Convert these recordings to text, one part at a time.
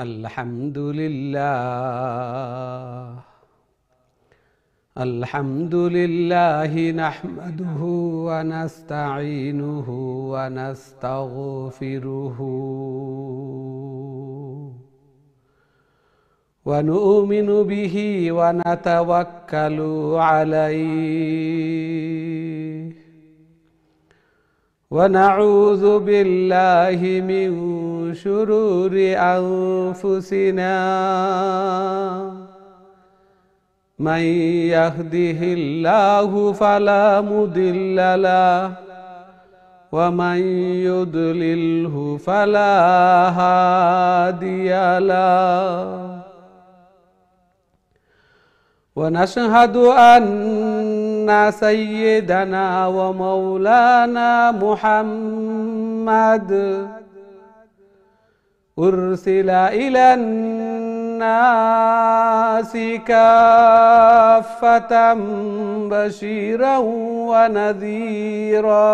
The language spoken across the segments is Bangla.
الحمد لله الحمد لله نحمده ونستعينه ونستغفره ونؤمن به ونتوكل عليه ونعوذ بالله من شرور أنفسنا من يهده الله فلا مضل له ومن يضلله فلا هادي له ونشهد أن سيدنا ومولانا محمد أرسل إلى الناس كافة بشيرا ونذيرا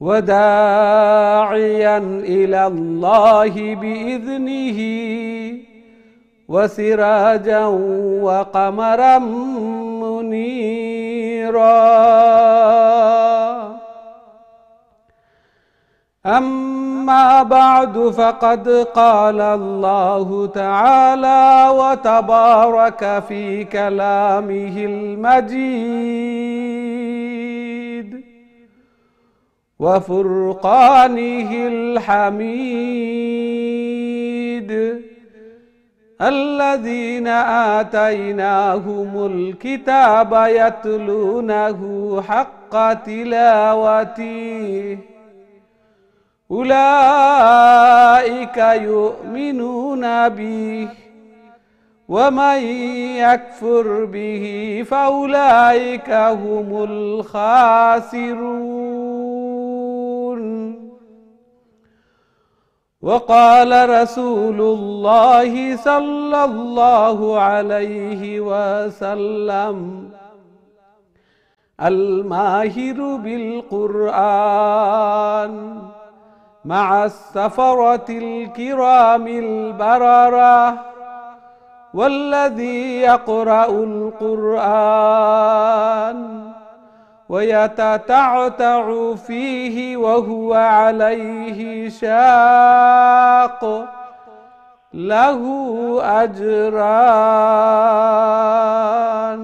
وداعيا إلى الله بإذنه وسراجا وقمرا منيرا أما بعد فقد قال الله تعالى وتبارك في كلامه المجيد وفرقانه الحميد الذين آتيناهم الكتاب يتلونه حق تلاوته أولئك يؤمنون به ومن يكفر به فأولئك هم الخاسرون وقال رسول الله صلى الله عليه وسلم الماهر بالقرآن مع السفرة الكرام البررة والذي يقرأ القرآن ويتتعتع فيه وهو عليه شاق له أجران.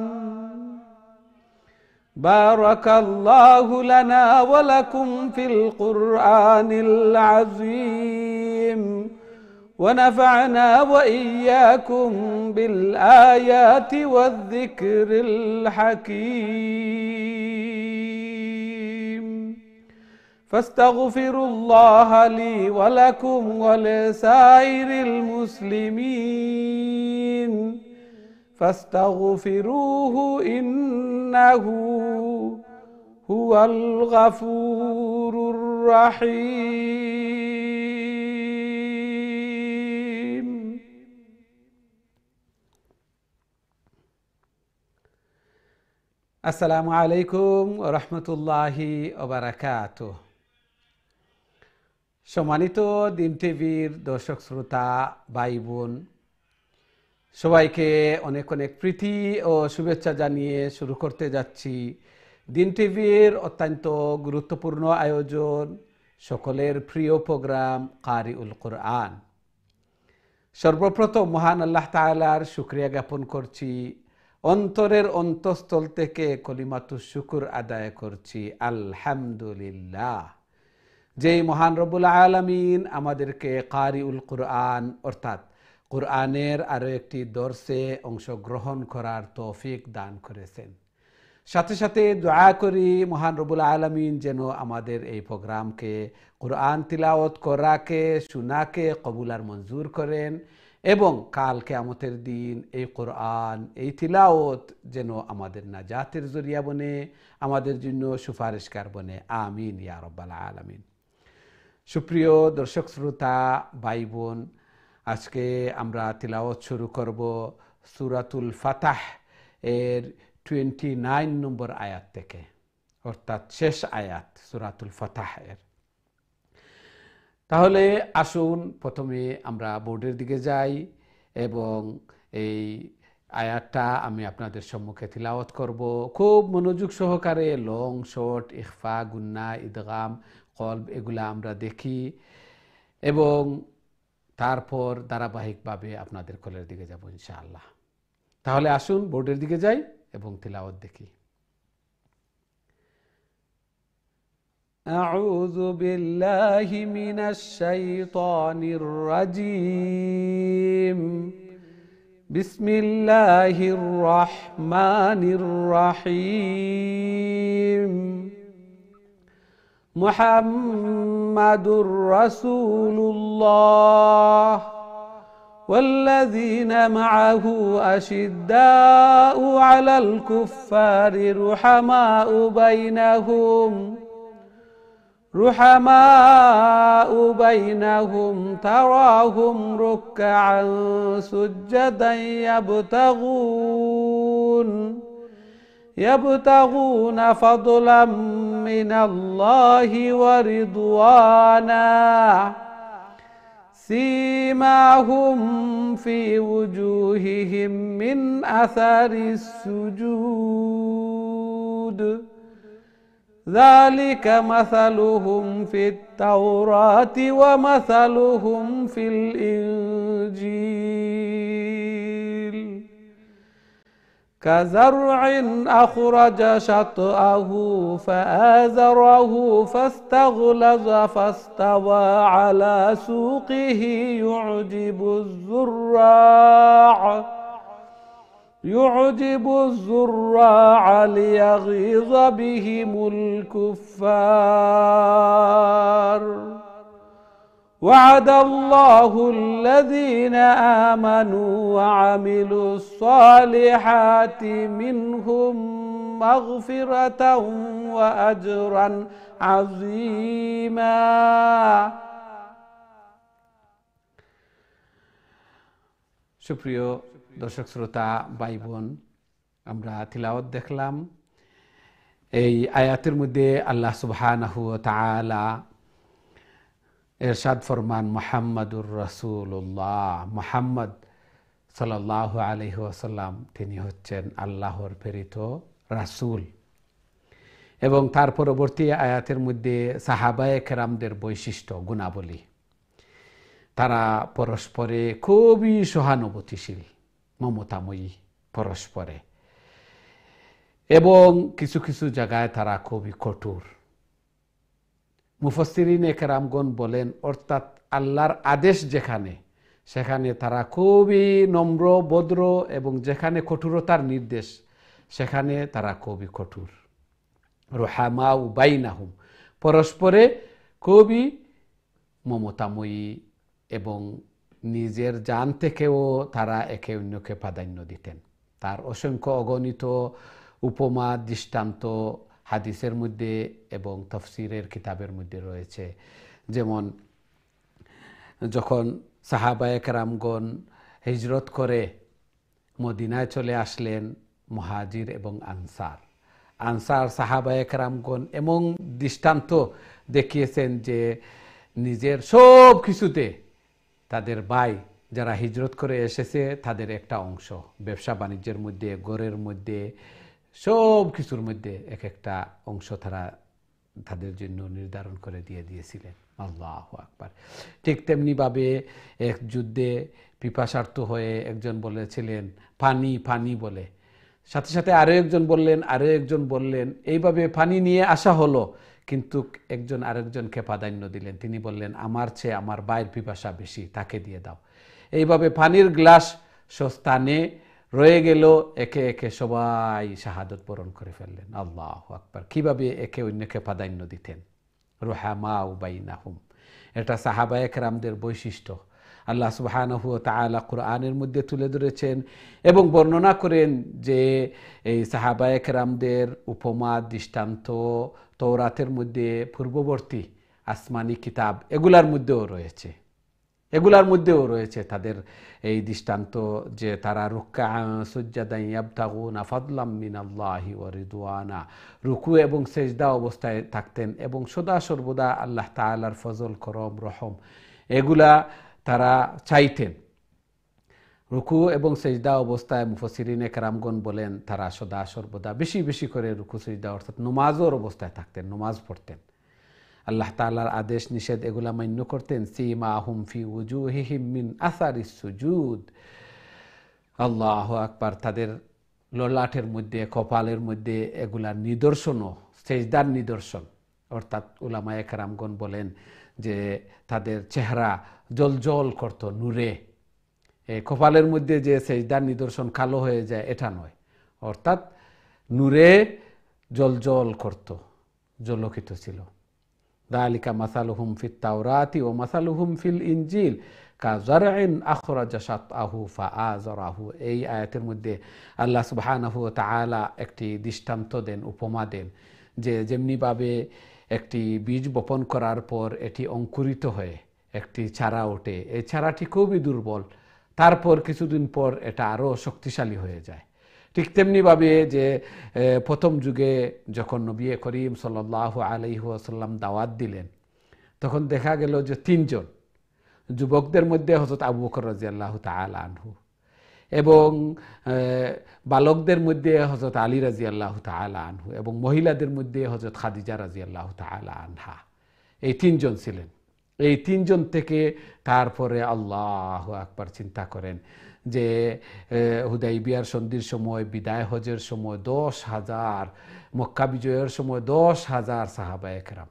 بارك الله لنا ولكم في القرآن العظيم ونفعنا وإياكم بالآيات والذكر الحكيم فاستغفروا الله لي ولكم ولسائر المسلمين فاستغفروه إنه هو الغفور الرحيم. আসসালামু আলাইকুম ওয়া রাহমাতুল্লাহি ওয়া বারাকাতুহু। সম্মানিত দিন টিভির দর্শক শ্রোতা ভাই বোন সবাইকে অনেক অনেক প্রীতি ও শুভেচ্ছা জানিয়ে শুরু করতে যাচ্ছি দিন টিভির অত্যন্ত গুরুত্বপূর্ণ আয়োজন সকলের প্রিয় প্রোগ্রাম কারিউল কোরআন। সর্বপ্রথম মহান আল্লাহ তাআলার শুকরিয়া জ্ঞাপন করছি, অন্তরের অন্তঃস্থল থেকে কলিমাতুশ শুকর আদায় করছি আলহামদুলিল্লাহ। যেই মহান রব্বুল আলামিন আমাদেরকে কারিউল কোরআন অর্থাৎ কোরআনের আরও একটি দর্সে অংশগ্রহণ করার তৌফিক দান করেছেন। সাথে সাথে দোয়া করি মহান রব্বুল আলামিন যেন আমাদের এই প্রোগ্রামকে কোরআন তিলাওয়াত করাকে শোনাকে কবুল আর মঞ্জুর করেন এবং কাল কিয়ামতের দিন এই কোরআন এই তিলাওয়াত যেন আমাদের নাজাতের জরিয়া বনে, আমাদের জন্য সুপারিশকার বনে, আমিন ইয়া রাব্বাল আলামিন। সুপ্রিয় দর্শক শ্রোতা ভাই বোন, আজকে আমরা তিলাওয়াত শুরু করব সূরাতুল ফাতাহ এর 29 নম্বর আয়াত থেকে, অর্থাৎ শেষ আয়াত সূরাতুল ফাতাহ এর। তাহলে আসুন প্রথমে আমরা বোর্ডের দিকে যাই এবং এই আয়াতটা আমি আপনাদের সম্মুখে তিলাওয়াত করব। খুব মনোযোগ সহকারে লং শর্ট, ইখফা, গুন্না, ইদগাম, কলব এগুলা আমরা দেখি এবং তারপর ধারাবাহিকভাবে আপনাদের কলের দিকে যাব ইনশাআল্লাহ। তাহলে আসুন বোর্ডের দিকে যাই এবং তিলাওয়াত দেখি। أعوذ بالله من الشيطان الرجيم. بسم الله الرحمن الرحيم. محمد رسول الله والذين معه أشداء على الكفار رحماء بينهم تراهم ركعا سجدا يبتغون فضلا من الله ورضوانا سيماهم في وجوههم من أثر السجود ذلك مثلهم في التوراة ومثلهم في الإنجيل كزرع أخرج شطأه فآزره فاستغلظ فاستوى على سوقه يعجب الزراع ليغيظ بهم الكفار وعد الله الذين آمنوا وعملوا الصالحات منهم مغفرة وأجرا عظيما. সুপ্রিয় দর্শক শ্রোতা ভাই বোন, আমরা তিলাওয়াত দেখলাম। এই আয়াতের মধ্যে আল্লাহ সুবহানাহু ওয়া তাআলা ইরশাদ ফরমান, মুহাম্মাদুর রাসূলুল্লাহ, মুহাম্মদ সাল্লাল্লাহু আলাইহি ওয়াসাল্লাম তিনি হচ্ছেন আল্লাহর প্রেরিত রাসূল। এবং তার পরবর্তী আয়াতের মধ্যে সাহাবায়ে কেরামদের বৈশিষ্ট্য, গুণাবলী। তারা পরস্পরে খুবই সহানুভূতিশীল, মমতাময়ী পরস্পরে, এবং কিছু কিছু জায়গায় তারা খুবই কঠোর। মুফাসসিরিনে কেরামগণ বলেন, অর্থাৎ আল্লাহর আদেশ যেখানে সেখানে তারা খুবই নম্র ভদ্র, এবং যেখানে কঠোরতার নির্দেশ সেখানে তারা খুবই কঠোর। রুহামাউ বাইনাহুম, পরস্পরে খুবই মমতাময়ী, এবং নিজের জান থেকেও তারা একে অন্যকে প্রাধান্য দিতেন। তার অসংখ্য অগণিত উপমা দৃষ্টান্ত হাদিসের মধ্যে এবং তাফসীরের কিতাবের মধ্যে রয়েছে। যেমন যখন সাহাবায়ে কেরামগণ হিজরত করে মদিনায় চলে আসলেন, মুহাজির এবং আনসার সাহাবায়ে কেরামগণ এমন দৃষ্টান্ত দেখিয়েছেন যে নিজের সব কিছুতে তাদের ভাই যারা হিজরত করে এসেছে তাদের একটা অংশ, ব্যবসা বাণিজ্যের মধ্যে, ঘরের মধ্যে, সব কিছুর মধ্যে এক একটা অংশ তারা তাদের জন্য নির্ধারণ করে দিয়েছিলেন। আল্লাহু আকবার। ঠিক তেমনিভাবে এক যুদ্ধে পিপাসার্ত হয়ে একজন বলেছিলেন পানি পানি বলে, সাথে সাথে আরো একজন বললেন, এইভাবে পানি নিয়ে আসা হলো, কিন্তু একজন আরেকজনকে প্রাধান্য দিলেন। তিনি বললেন, আমার চেয়ে আমার ভাইয়ের পিপাসা বেশি, তাকে দিয়ে দাও। এইভাবে পানির গ্লাস স্থানে রয়ে গেল, একে একে সবাই শাহাদত বরণ করে ফেললেন। আল্লাহু আকবার। কিভাবে একে অন্যকে প্রাধান্য দিতেন। রুহামাউ বাইনাহুম, এটা সাহাবায়ে কেরামদের বৈশিষ্ট্য। আল্লাহ সুবহানাহু ওয়া তাআলা কুরআনের মধ্যে তুলে ধরেছেন এবং বর্ণনা করেন যে এই সাহাবায়ে কেরামদের উপমা দৃষ্টান্ত তওরাতের মধ্যে, পূর্ববর্তী আসমানি কিতাব এগুলার মধ্যেও রয়েছে। এগুলার মধ্যেও রয়েছে তাদের এই দৃষ্টান্ত যে তারা রুক্কাআন সুজদান ইয়াবতাগুনা ফাদলাম মিনাল্লাহি ওয়া রিদওয়ানা, রুকু এবং সেজদা অবস্থায় থাকতেন এবং সদা সর্বদা আল্লাহ তাআলার ফজল করম রহম এগুলা তারা চাইতেন। রুকু এবং সেজদা অবস্থায় মুফাসসিরিনে কেরামগণ বলেন তারা সদা সর্বদা বেশি বেশি করে রুকু সেজদা অর্থাৎ নমাজের অবস্থায় থাকতেন, নমাজ পড়তেন, আল্লাহ তাআলার আদেশ নিষেধ এগুলা মান্য করতেন। সীমাহুম ফি উজুহিহিম মিন আসারিস সুজুদ, আল্লাহু আকবার, তাদের ললাটের মধ্যে কপালের মধ্যে এগুলার নিদর্শনও সেজদার নিদর্শন, অর্থাৎ উলামায়ে কেরামগণ বলেন যে তাদের চেহারা জলজল করত নূরে। কপালের মধ্যে যে সেজদার নিদর্শন কালো হয়ে যায় এটা নয়, অর্থাৎ নূরে জলজল করত, জলকিত ছিল। যালিকা মাসালুহুম ফিত তাওরাতি ওয়া মাসালুহুম ফিল ইনজিল কাযারইন আখরাজা শাতআহু ফাআযারাহু। এই আয়াতের মধ্যে আল্লাহ সুবহানাহু ওয়া তাআলা একটি দৃষ্টান্ত দেন, উপমা দেন, যে যেমনিভাবে একটি বীজ বপন করার পর এটি অঙ্কুরিত হয়ে একটি চারা ওঠে, এই চারাটি খুবই দুর্বল, তারপর কিছুদিন পর এটা আরও শক্তিশালী হয়ে যায়। ঠিক তেমনিভাবে যে প্রথম যুগে যখন নবী করিম সাল্লাল্লাহু আলাইহি ওয়াসাল্লাম দাওয়াত দিলেন, তখন দেখা গেল যে তিনজন যুবকদের মধ্যে হযরত আবু বকর রাদিয়াল্লাহু তাআলা আনহু, এবং বালকদের মধ্যে হযরত আলী রাদিয়াল্লাহু তাআলা আনহু, এবং মহিলাদের মধ্যে হযরত খাদিজা রাদিয়াল্লাহু তাআলা আনহা, এই তিনজন ছিলেন। এই তিনজন থেকে তারপরে আল্লাহু আকবার চিন্তা করেন যে হুদাইবিয়ার সন্ধির সময়, বিদায় হজের সময় 10,000, মক্কা বিজয়ের সময় 10,000 সাহাবায়ে কেরাম।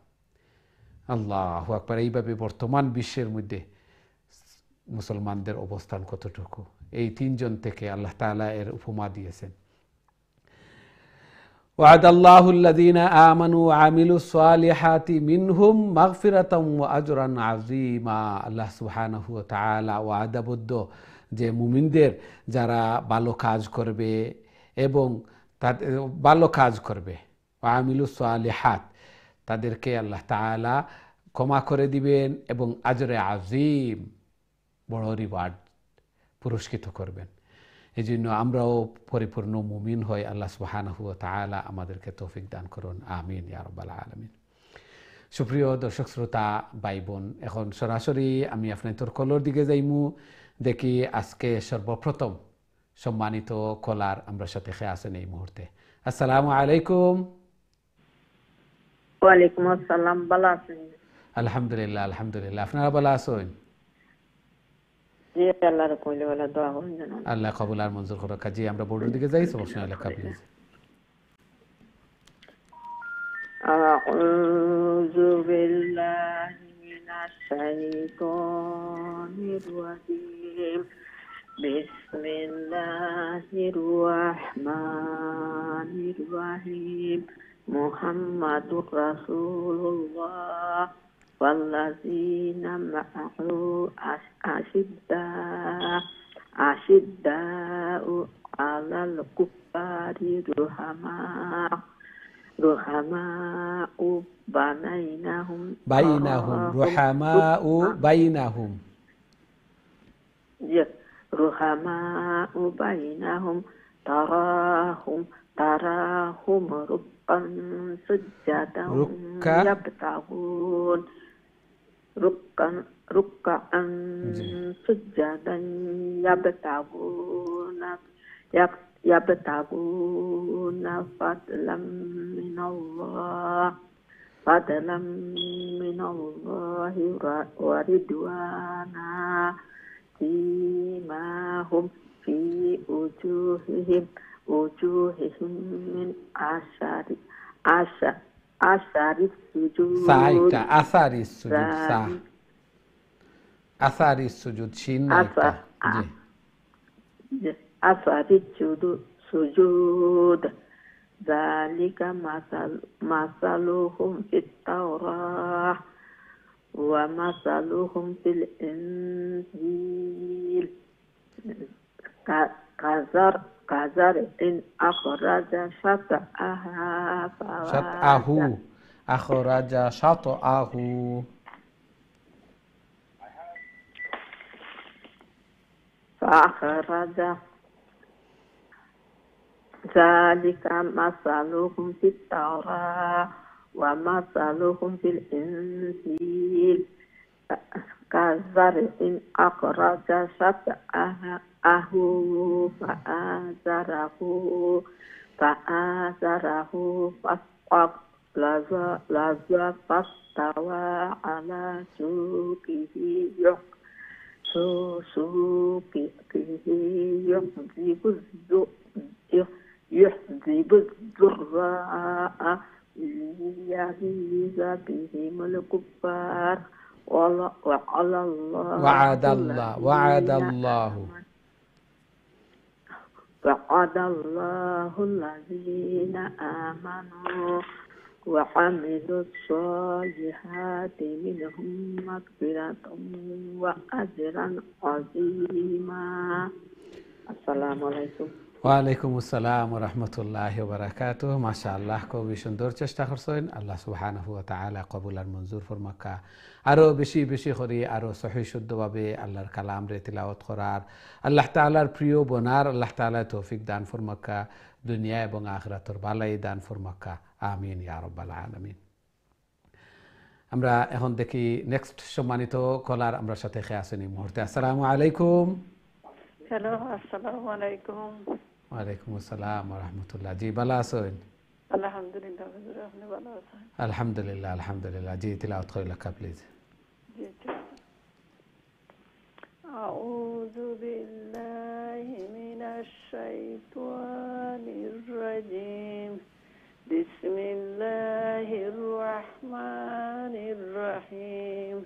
আল্লাহু আকবার। এইভাবে বর্তমান বিশ্বের মধ্যে মুসলমানদের অবস্থান কতটুকু, এই তিনজন থেকে আল্লাহ তাআলা এর উপমা দিয়েছেন। ওয়াদাল্লাহু আল্লাযীনা আমানু ওয়া আমিলুস সালিহাতি মিনহুম মাগফিরাতাম ওয়া আজরান আযীমা। আল্লাহ সুবহানাহু ওয়া তাআলা ওয়াদাবদ্ধ যে মুমিনদের যারা ভালো কাজ করবে এবং ভালো কাজ করবে, ওয়া আমিলুস সালিহাত, তাদেরকে আল্লাহ তাআলা ক্ষমা করে দিবেন এবং আজরে আযীম, বড় রিওয়ার্ড, পুরস্কৃত করবেন। এই জন্য আমরাও পরিপূর্ণ মুমিন হই। আল্লাহ সুবহানাহু ওয়া তাআলা আমাদেরকে তৌফিক দান করুন, আমিন ইয়া রাব্বাল আলামিন। সুপ্রিয় দর্শক শ্রোতা ভাই বোন, এখন সরাসরি আমি আপনাদের কলর দিকে যাইমু। দেখি আজকে সর্বপ্রথম সম্মানিত কলার আমরা সাথে আছেন এই মুহূর্তে। আসসালামু আলাইকুম। ওয়ালাইকুম আসসালাম। ভালো আছেন? আলহামদুলিল্লাহ, আলহামদুলিল্লাহ। আপনারা ভালো আছেন? জি, আল্লাহর কইলে বলা দোয়া করুন যেন। আল্লাহ কবুল আর মঞ্জুর করুক। কাজী আমরা বোর্ডের দিকে যাই, সমস্যা হলে প্লিজ। আউযু বিল্লাহি মিনাশ শাইতানির রাজীম। বিসমিল্লাহির রাহমানির রাহিম। মুহাম্মাদুর রাসূলুল্লাহ ওয়াল্লাযীনা মা'আহু আশিদ্দাউ আলাল কুফারি রুহামাউ বাইনাহুম রুহামাউ বাইনাহুম। রুহামাউ বাইনাহুম তারাহুম রুক্কান সুজ্জাদান ইয়াবতাগুন রুক্কান সুজ্জাদান ইয়াবতাগুনা ফাদলাম মিনাল্লাহি ওয়া রিদওয়ানা সীমাহুম ফি উজুহিহিম মিন আসারিস সুজুদ। আসারিস সুজুদ শিন নাইতা, জি, আসারিস সুজুদ। যালিকা মাসালুহুম ফিত তাওরাহ ওয়া মাসালুহুম ফিল ইনজিল কাযারইন আখরাজা শাতআহু فأخرج ذلك مثلهم في التوراة ومثلهم في الإنجيل كزرع أخرج شطأه فآزره فاستغلظ فاستوى على سوقه يحذب الزراء ليغيظ بهم الكفار وعد الله الذين آمنوا وعملوا الصالحات منهم مغفرة وأجرا عظيما. السلام عليكم। ওয়ালাইকুম আসসালাম ওয়া রাহমাতুল্লাহি ওয়া বারাকাতুহু। মাশাআল্লাহ, খুবই সুন্দর চেষ্টা করছেন। আল্লাহ সুবহানাহু ওয়া তাআলা কবুল আর মঞ্জুর ফরমাক্কা। আরো বেশি বেশি করে আরো সহিহ শুদ্ধভাবে আল্লাহর কালাম রে তিলাওয়াত করার, আল্লাহ তাআলার প্রিয় বনার আল্লাহ তাআলা তৌফিক দান ফরমাক্কা, দুনিয়া এবং আখিরাতের ভালাই দান ফরমাক্কা। আমিন ইয়া রাব্বাল আলামিন। আমরা এখন দেখি নেক্সট সম্মানিত কলার আমরা সাথে খেয়ে আসেন এই মুহূর্তে। আসসালামু আলাইকুম। হ্যালো, আসসালামু আলাইকুম। ওয়ালাইকুম আসসালাম ওয়া রাহমাতুল্লাহ। জি ভালো আছেন? আলহামদুলিল্লাহ, হুজুর আপনি ভালো আছেন? আলহামদুলিল্লাহ আলহামদুলিল্লাহ। জি তিলাওয়াত করে লেখা প্লিজ। জি আউযু বিল্লাহি মিনাশ শাইতানির রাজিম। বিসমিল্লাহির রহমানির রহিম।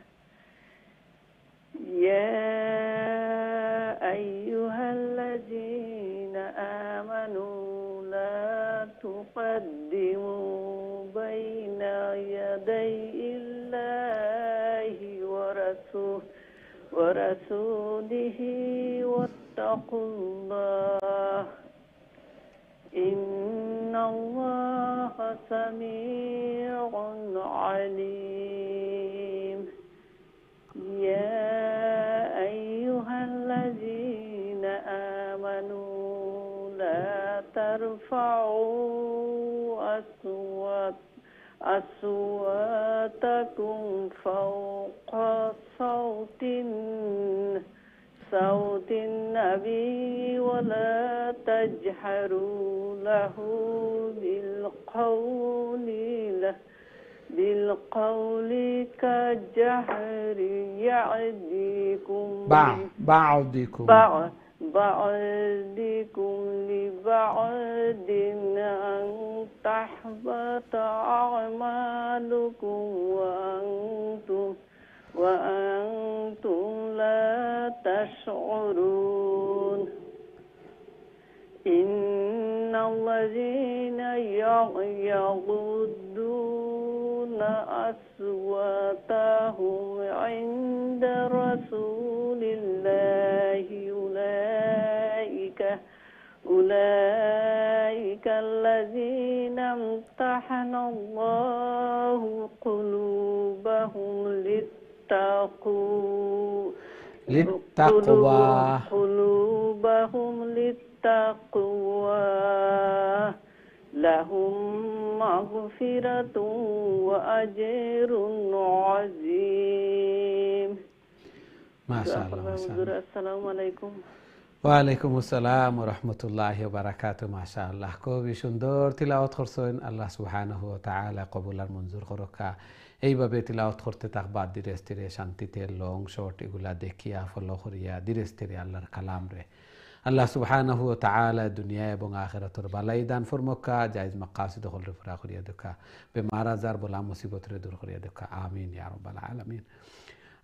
يا أيها الذين آمنوا لا تقدموا بين يدي الله ورسوله واتقوا الله إن الله سميع عليم. يا أيها الذين آمنوا لا ترفعوا أصواتكم فوق صوت النبي ولا تجهروا له بالقول كجهر بعضكم لبعض أن تحبط أعمالكم وأنتم لا تشعرون. إن الذين يغضون أصواتهم عند رسول الله أولئك الذين امتحن الله قلوبهم للتقوى لهم مغفرة وأجر عظيم. ما شاء الله. السلام عليكم। ওয়ালাইকুম আসসালাম ওয়া রাহমাতুল্লাহি ওয়া বারাকাতুহু। মাশাআল্লাহ, খুবই সুন্দর তিলাওয়াত করছেন। আল্লাহ সুবহানাহু ওয়া তাআলা কবুল আর মঞ্জুর করুকা। এইভাবে তিলাওয়াত করতে থাকবা ধীরে ধীরে, শান্তিতে লং শর্ট এগুলা দেখিয়া ফলো করিয়া ধীরে ধীরে আল্লাহর কালাম রে আল্লাহ সুবহানাহু ওয়া তাআলা দুনিয়া এবং আখিরাতের বালাই দান ফরমাক্কা, জায়েজ মাকাসিদ হলরে পুরা করিয়া দেখা, বেমার আজার বলা মুসিবত রে দূর করিয়া দেখা। আমিন ইয়া রাব্বাল আলামিন।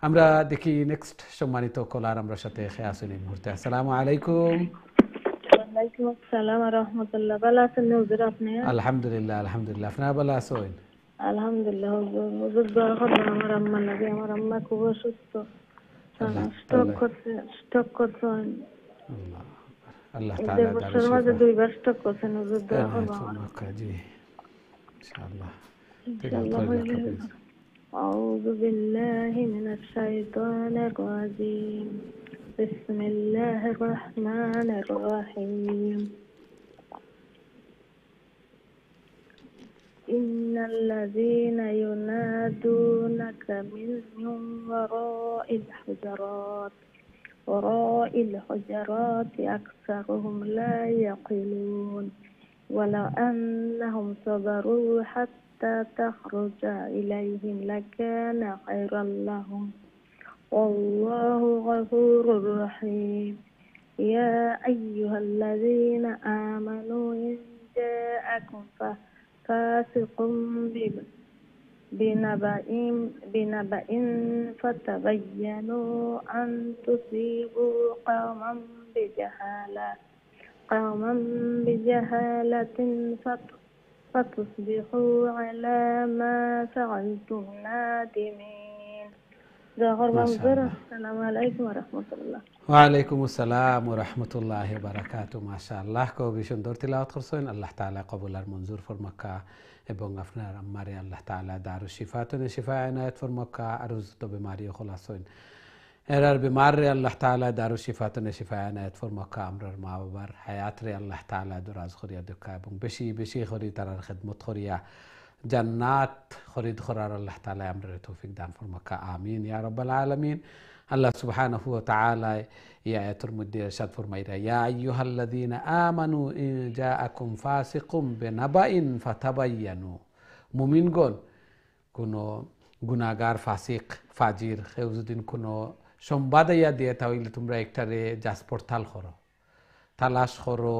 আমরা দেখি নেক্সট সম্মানিত কলার আমরা সাথে খেয়ে আসেন এই মুহূর্তে। আসসালামু আলাইকুম। ওয়ালাইকুম আসসালাম ওয়া রাহমাতুল্লাহ। ভালো আছেন হুজুর আপনি? আলহামদুলিল্লাহ আলহামদুলিল্লাহ। আপনারা ভালো আছেন? আলহামদুলিল্লাহ হুজুর। হুজুর দোয়া করবেন আমার আম্মার লাগি। আমার আম্মা খুব অসুস্থ, স্ট্রোক করছেন। আল্লাহ তাআলা বছরের মধ্যে 2 বার স্ট্রোক করছেন। হুজুর দোয়া করবেন। জি ইনশাআল্লাহ। أعوذ بالله من الشيطان الرجيم. بسم الله الرحمن الرحيم إن الذين ينادونك من وراء الحجرات أكثرهم لا يعقلون ولو أنهم صبروا حتى تخرج إليهم لكان خيرا لهم والله غفور رحيم يا أيها الذين آمنوا إن جاءكم فاسق بنبأ فتبينوا أن تصيبوا قوما بجهالة فتصبحوا على ما فعلتم نادمين. ما شاء الله. السلام عليكم ورحمة الله. ওয়ালাইকুম আসসালাম ওয়া রাহমাতুল্লাহি ওয়া বারাকাতুহু। মাশাআল্লাহ, খুবই সুন্দর তিলাওয়াত করছেন। আল্লাহ তাআলা কবুল আর মঞ্জুর ফরমাক্কা এবং আপনার আম্মারে আল্লাহ তাআলা দারুশ শিফাতুন শিফা ইনায়াত ফরমাক্কা আর যত বিমারি খলাস হইন এরার বিমারে আল্লাহ তাআলা দারুশ শিফাতুন শিফা ইনায়াত ফরমাক্কা আমরার মা বাবার হায়াত রে আল্লাহ তাআলা দরাজ করিয়া দেখা এবং বেশি বেশি করি তারার খিদমত করিয়া জান্নাত খরিদ করার আল্লাহ তাআলা আমরার তৌফিক দান ফরমাক্কা আমিন ইয়া রাব্বাল আলামিন। আল্লাহ সুবহানাহু ওয়া তাআলা এই আয়াতের মধ্যে ইরশাদ ফরমাইরা ইয়া আইয়ুহাল্লাযীনা আমানু ইন জাআকুম ফাসিকুম বিনাবাইন ফাতাবায়ানু। মুমিনগণ, কোনো গুনাহগার ফাসিক ফাজির কেউ যদি কোনো সংবাদ ইয়া দিয়ে তাহলে তোমরা একটারে যাচ পড়তাল করো, তালাশ করো,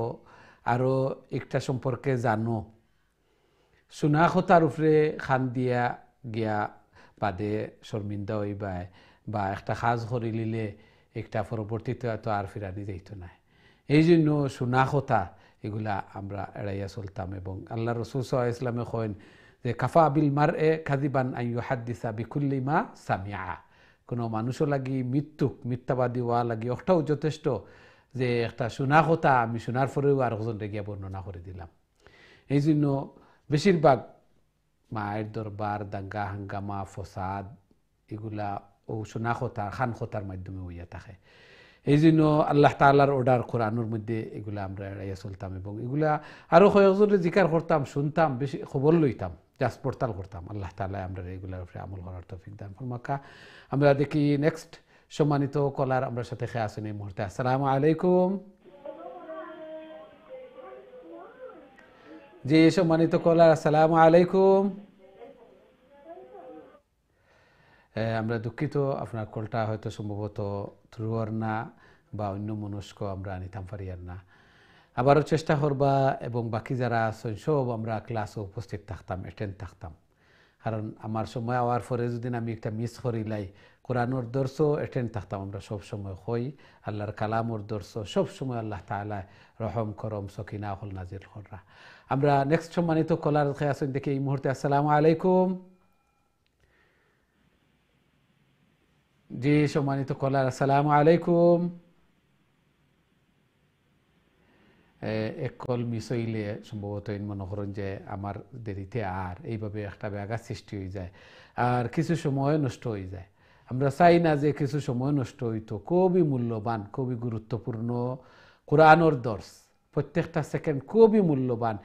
আরও একটা সম্পর্কে জানো। সুনা খতার উপরে খান দিয়া গিয়া বাদে শর্মিন্দা হইবায় বা একটা কাজ করে নিলে একটা পরবর্তীতে তো আর ফিরানি যাইতো না। এই জন্য সুনা কথা এগুলা আমরা এড়াইয়া চলতাম। এবং আল্লাহ রাসূল সাল্লাল্লাহু আলাইহি ওয়াসাল্লামে কইন যে কাফা বিল মারএ কাযিবান আন ইউহাদ্দিসা বিকুল্লি মা সামিআ। কোনো মানুষও লাগি মিথ্যাবাদী হওয়া লাগি একটাও যথেষ্ট যে একটা সুনা কথা আমি শোনার পরেও আর একজনকে গিয়া বর্ণনা করে দিলাম। এই জন্য বেশিরভাগ মায়ের দরবার, দাঙ্গা হাঙ্গামা, ফসাদ এগুলা ও শোনা কথা খান কথার মাধ্যমে হইয়া থাকে। এই জন্য আল্লাহ তাআলার অর্ডার কোরআনের মধ্যে এগুলা আমরা এড়াইয়া চলতাম এবং এগুলা আরও কয়েকজনের জিকার করতাম, শুনতাম, বেশি খবর লইতাম, জাস পড়তাল করতাম। আল্লাহ তাআলা আমরা এগুলার উপরে আমল করার তৌফিক দান ফরমাক্কা। আমরা দেখি নেক্সট সম্মানিত কলার আমরা সাথে খেয়ে আসেন এই মুহূর্তে। আসসালামু আলাইকুম। জি সম্মানিত কলার, আসসালামু আলাইকুম। আমরা দুঃখিত, আপনার কলটা হয়তো সম্ভবত থ্রুয়ার না বা অন্য মনস্ক আমরা নিতাম পারিয়ার না। আবারও চেষ্টা করবা এবং বাকি যারা আছেন সব আমরা ক্লাসে উপস্থিত থাকতাম, অ্যাটেন্ড থাকতাম। কারণ আমার সময় হওয়ার পরে যদি আমি একটা মিস করিলাই কোরআনোর দর্শও অ্যাটেন্ড থাকতাম। আমরা সব সময় হই আল্লাহর কালামর দর্শ সব সময় আল্লাহ তাআলা রহম করম সকিনা হল নাজিল করা। আমরা নেক্সট সম্মানিত কলার খেয়ে আসেন দেখি এই মুহূর্তে। আসসালামু আলাইকুম। জি সম্মানিত কলার, আসসালামু আলাইকুম। এক কল মিস হইলে সম্ভবত মনে করেন যে আমার দেরিতে আর এইভাবে একটা ব্যাঘাত সৃষ্টি হয়ে যায় আর কিছু সময় নষ্ট হয়ে যায়। আমরা চাই না যে কিছু সময় নষ্ট হইতো। খুবই মূল্যবান, খুবই গুরুত্বপূর্ণ কোরআনের দর্শ, প্রত্যেকটা সেকেন্ড খুবই মূল্যবান।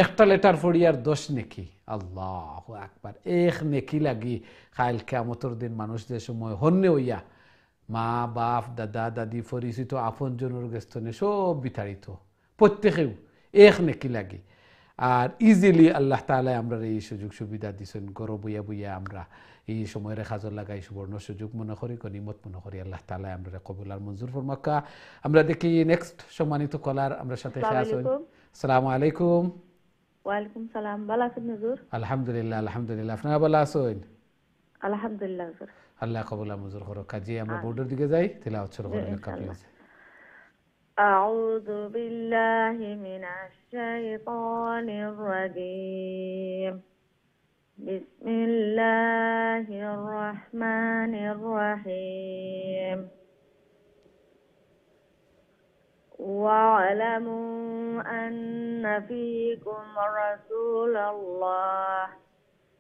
একটা লেটার পড়িয়ার 10 নেকি, আল্লাহু আকবার। এক নেকি লাগি কাল কিয়ামতের দিন মানুষ যে সময় হন্যে হইয়া মা বাপ দাদা দাদি পরিচিত আপন জনের গেস্তনে সব বিতাড়িত, প্রত্যেকেও এক নেকি লাগে। আর ইজিলি আল্লাহ তাআলা আমরা এই সুযোগ সুবিধা দিছেন। গরো বইয়া বইয়া আমরা এই সময়ের কাজর লাগাই সুবর্ণ সুযোগ মনে করি, গনিমত মনে করি। আল্লাহ তাআলা আমরা কবুল আর মঞ্জুর ফরমাক্কা। আমরা দেখি নেক্সট সম্মানিত কলার আমরা সাথে আছেন। আসসালামু আলাইকুম। ওয়ালাইকুম সালাম। ভালো আছেন হুজুর? আলহামদুলিল্লাহ আলহামদুলিল্লাহ। আপনারা ভালো আছেন? আলহামদুলিল্লাহ হুজুর। আল্লাহ কবুল আর মঞ্জুর করুক। কাজী আমরা বোর্ডের দিকে যাই, তিলাওয়াত শুরু করেন প্লিজ। أعوذ بالله من الشيطان الرجيم. بسم الله الرحمن الرحيم. واعلموا أن فيكم رسول الله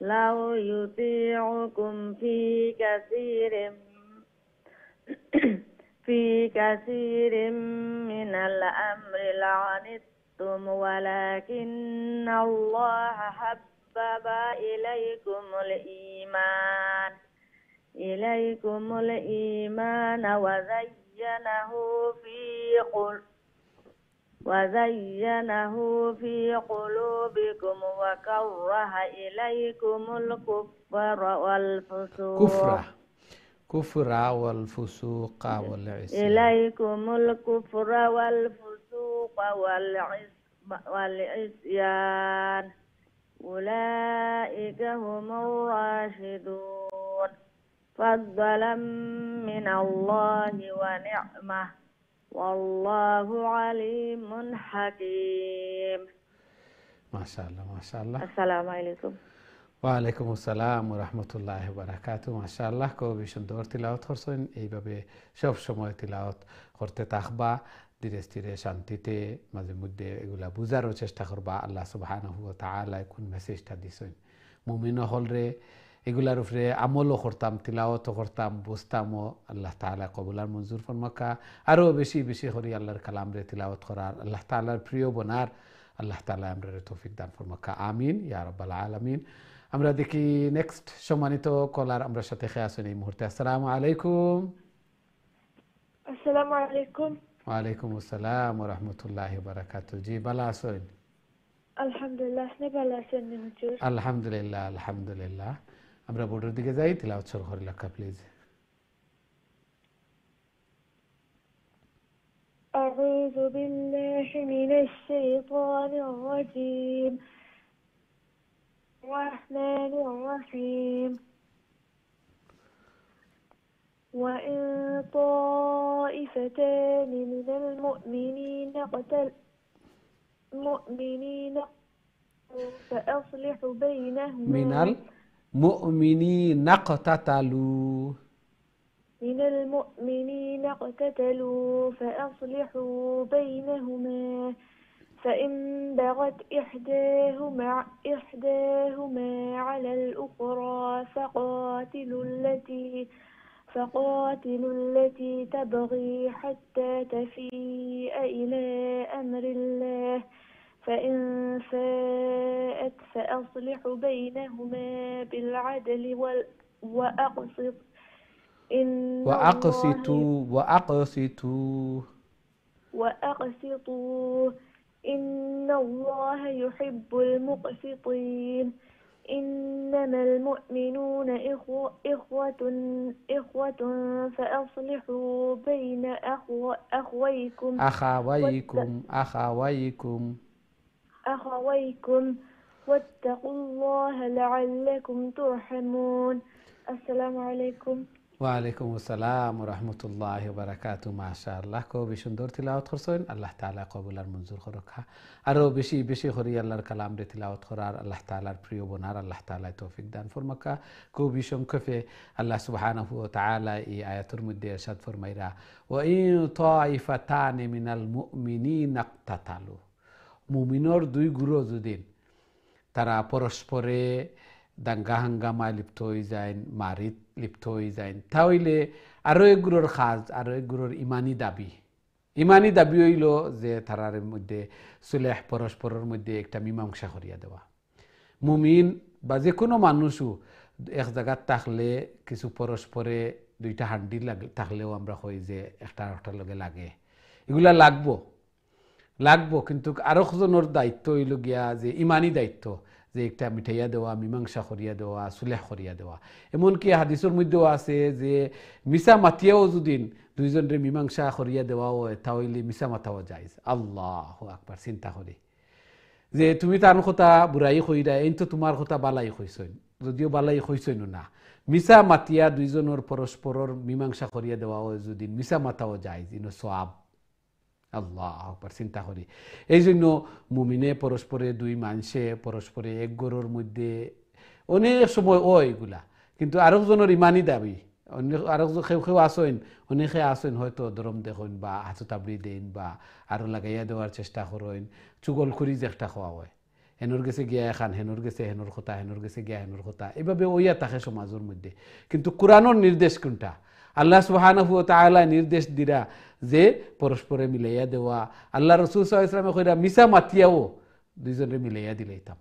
لو يطيعكم في كثير في كثير من الأمر لعنتم ولكن الله حبب إليكم الإيمان وزينه في قلوبكم وكره إليكم كفر والفسوق والعصيان إليكم الكفر والفسوق والعصيان أولئك هم الراشدون فضلا من الله ونعمة والله عليم حكيم. ما شاء الله ما شاء الله. السلام عليكم. ওয়ালাইকুম আসসালাম ওয়া রাহমাতুল্লাহি ওয়া বারাকাতুহু। মাশাআল্লাহ খুবই সুন্দর তিলাওয়াত করছেন। এইভাবে সব সময় তিলাওয়াত করতে থাকবা, ধীরে ধীরে শান্তিতে, মাঝে মধ্যে এগুলা বুঝারও চেষ্টা করবা আল্লাহ সুবহানাহু ওয়া তাআলা কোন মেসেজটা দিছেন। মুমিন হলরে এগুলার উপরে আমলও করতাম, তিলাওয়াতও করতাম, বুঝতামও। আল্লাহ তাআলা কবুল আর মঞ্জুর ফরমাকা। আরও বেশি বেশি করে আল্লাহর কালামরে তিলাওয়াত করার, আল্লাহ তাআলার প্রিয় বনার আল্লাহ তাআলা আমরা তৌফিক দান ফরমাকা। আমিন ইয়া রাব্বাল আলামিন। আমরা দেখি নেক্সট সম্মানিত কলার আমরা সাথে খেয়ে আসেন এই মুহূর্তে। আসসালামু আলাইকুম। আসসালামু আলাইকুম। ওয়ালাইকুম আসসালাম ওয়া রাহমাতুল্লাহি ওয়া বারাকাতুহু। জি ভালো আছেন? আলহামদুলিল্লাহ, আপনি ভালো আছেন হুজুর? আলহামদুলিল্লাহ আলহামদুলিল্লাহ। আমরা বোর্ডের দিকে যাই, তিলাওয়াত শুরু করি লেখা প্লিজ। أعوذ بالله من الشيطان الرجيم الرحمن الرحيم وإن طائفتان من المؤمنين فأصلحوا بينهما من المؤمنين اقتتلوا فأصلحوا بينهما فإن بغت إحداهما على الأخرى فقاتلوا التي تبغي حتى تفيء إلى أمر الله فإن فاءت فأصلحوا بينهما بالعدل وأقسطوا إن الله يحب المقسطين إنما المؤمنون إخوة فأصلحوا بين أخويكم واتقوا الله لعلكم ترحمون. السلام عليكم. ওয়ালাইকুম আসসালাম ওয়া রাহমাতুল্লাহি ওয়া বারাকাতুহু। মাশাআল্লাহ খুবই সুন্দর তিলাওয়াত করছেন। আল্লাহ তাআলা কবুল আর মঞ্জুর করুক। আরো বেশি বেশি করে আল্লাহর কালাম রে তিলাওয়াত করার, আল্লাহ তাআলার প্রিয় বনার আল্লাহ তাআলা তৌফিক দান ফরমাকা। খুবই সংক্ষেপে আল্লাহ সুবহানাহু ওয়া তাআলা এই আয়াতের মধ্যে ইরশাদ ফরমাইরা, ওয়া ইন তাইফাতানি মিনাল মুমিনিনা ইকতাতালু, মুমিনর দুই গ্রুপ যদি তারা পরস্পরে দাঙ্গা হাঙ্গামায় লিপ্ত হয়ে যায়, মারিত লিপ্ত হয়ে যায়, তাহলে আরো একগুলোর কাজ, আরো একগুলোর ইমানি দাবি হইল যে তারার মধ্যে সুলেহ, পরস্পরের মধ্যে একটা মীমাংসা করিয়া দেওয়া। মুমিন বা যে কোনো মানুষও এক জায়গাত থাকলে কিছু পরস্পরে দুইটা হান্ডি থাকলেও আমরা কই যে একটা লগে লাগে, এগুলা লাগবো কিন্তু আরো জনের দায়িত্ব হইল গিয়া যে ইমানি দায়িত্ব, যে একটা মিঠাইয়া দেওয়া, মীমাংসা করিয়া দেওয়া, সুলেহ করিয়া দেওয়া। এমনকি হাদিসের মধ্যেও আছে যে মিসা মাতিয়াও যদি দুইজনের মীমাংসা করিয়া দেওয়া হয় তাহলে মিসা মাতাও যায়। আল্লাহু আকবার। চিন্তা করি যে তুমি তার কথা বুড়াই কইরা, এই তো তোমার কথা বালাই কইছইন, যদিও বালাই কইছইন না, মিসা মাতিয়া দুইজনের পরস্পরের মীমাংসা করিয়া দেওয়া হয় যদি মিসা মাতাও যায়, ইনো সওয়াব। আল্লাহ আকবার। চিন্তা করি এই জন্য মুমিনে পরস্পরে দুই মানুষে পরস্পরে এক গরুর মধ্যে অনেক সময় এগুলা কিন্তু আরেকজনের ইমানি দাবি, আরেকজন কেউ আসেন, অনেকে আসেন হয়তো দরম দেখেন বা হাঁচু তাবড়ি দেন বা আরো লাগাইয়া দেওয়ার চেষ্টা করেন, চুগল খুঁড়ি যে একটা খাওয়া হয়, হেনর গেছে গিয়া এখান, হেনর গেছে হেনর কথা, হেনর গেছে গিয়া হেনর কথা, এভাবে ওইয়া থাকে সমাজের মধ্যে। কিন্তু কোরআনের নির্দেশ কোনটা? আল্লাহ সুবহানাহু ওয়া তাআলা নির্দেশ দিরা যে পরস্পরে মিলাইয়া দেওয়া, আল্লাহ রাসূল সাল্লাল্লাহু আলাইহি ওয়াসাল্লামে কইরা মিছা মাতিয়াও দুইজনে মিলাইয়া দিলাইতাম,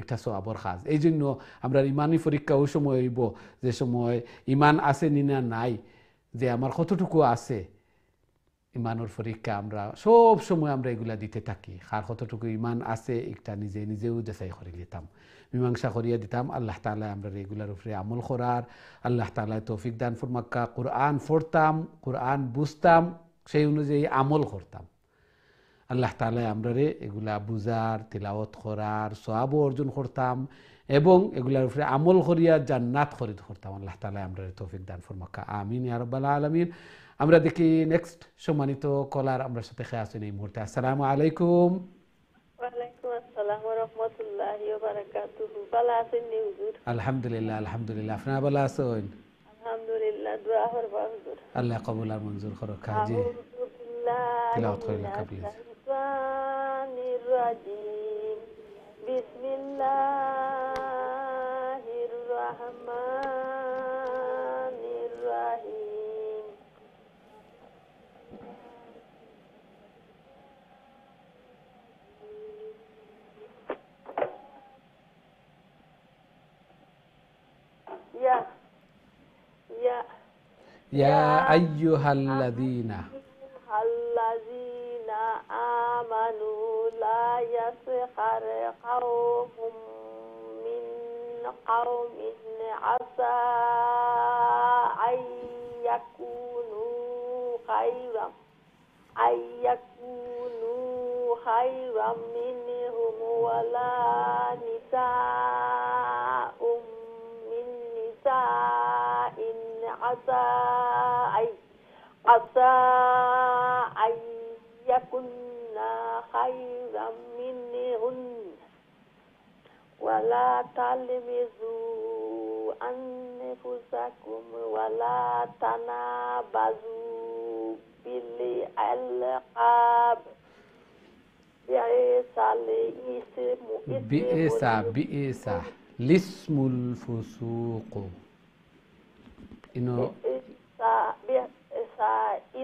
একটা সওয়াবের কাজ। এই জন্য আমরা ইমানি পরীক্ষা ওই সময় হইব যে সময় ইমান আছে না নাই, যে আমার কতটুকু আছে ইমানের পরীক্ষা। আমরা সব সময় আমরা এগুলা দিতে থাকি, কার কতটুকু ইমান আছে একটা নিজেও যাচাই করে নিতাম, মীমাংসা করিয়া দিতাম। আল্লাহ তাআলা আমরা রেগুলার উপরে আমল করার আল্লাহ তাআলা তৌফিক দান ফরমাক্কা। কোরআন পড়তাম, কোরআন বুঝতাম, সেই অনুযায়ী আমল করতাম। আল্লাহ তাআলা আমরা এগুলা বুঝার, তিলাওয়াত করার সওয়াবও অর্জন করতাম এবং এগুলার উপরে আমল করিয়া জান্নাত খরিদ করতাম। আল্লাহ তাআলা আমরা তৌফিক দান ফরমাক্কা। আমিন ইয়া রাব্বাল আলামিন। আমরা দেখি নেক্সট সম্মানিত কলার আমরা সাথে খেয়ে আছেন এই মুহূর্তে। আসসালামু আলাইকুম। ওয়ালাইকুম আসসালাম ওয়া রাহমাতুল্লাহি ওয়া বারাকাতুহু। ভালো আছেন নি হুজুর? আলহামদুলিল্লাহ, আলহামদুলিল্লাহ। আপনারা ভালো আছেন? আলহামদুলিল্লাহ, দোয়া করবা হুজুর। আল্লাহ কবুল আর মঞ্জুর করুক। জি তিলাওয়াত করিলা কাবলি। বিসমিল্লাহির রাহমানির রাহিম। ইয়া আইয়ুহাল্লাযীনা الذين آمنوا لا يسخر قوم من قوم عسى أن يكونوا خيرا منهم ولا نساء من نساء عسى أن يكن خيرا منهن ولا تلمزوا أنفسكم ولا تنابزوا بالألقاب بئس الاسم الفسوق.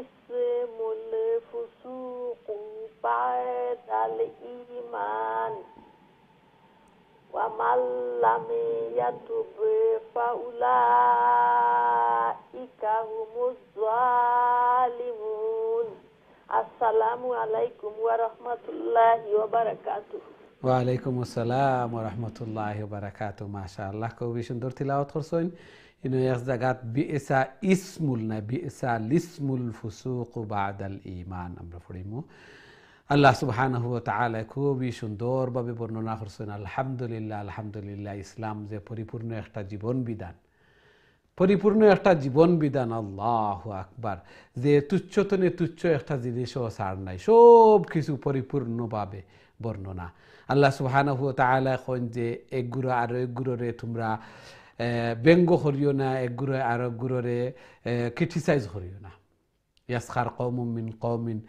اسم الفسوق بعد الإيمان ومن لم يتب فأولئك هم الظالمون. السلام عليكم ورحمة الله وبركاته. ওয়ালাইকুম আসসালাম ওয়া রাহমাতুল্লাহি ওয়া বারাকাতুহু। মাশাআল্লাহ, খুবই সুন্দর তিলাওয়াত করছেন। ইনো এক জায়গাত বিএসা ইসমুল না বিএসা লিসমুল ফুসুক বাদাল ঈমান আমরা পড়িমু। আল্লাহ সুবহানাহু ওয়া তাআলা খুবই সুন্দরভাবে বর্ণনা করছেন। আলহামদুলিল্লাহ, আলহামদুলিল্লাহ। ইসলাম যে পরিপূর্ণ একটা জীবন বিধান, পরিপূর্ণ একটা জীবন বিধান। আল্লাহু আকবার। যে তুচ্ছতনে তুচ্ছ একটা জিনিসও ছাড় নাই, সব কিছু পরিপূর্ণভাবে বর্ণনা। আল্লাহ সুবহানাহু ওয়া তাআলা কন যে এক গুরু আর এক গুরুরে তোমরা ব্যঙ্গ করিও না, এক গুরু আর এক গুরুরে ক্রিটিসাইজ করিও না। ইয়াসখার কওমুম মিন কওমিন,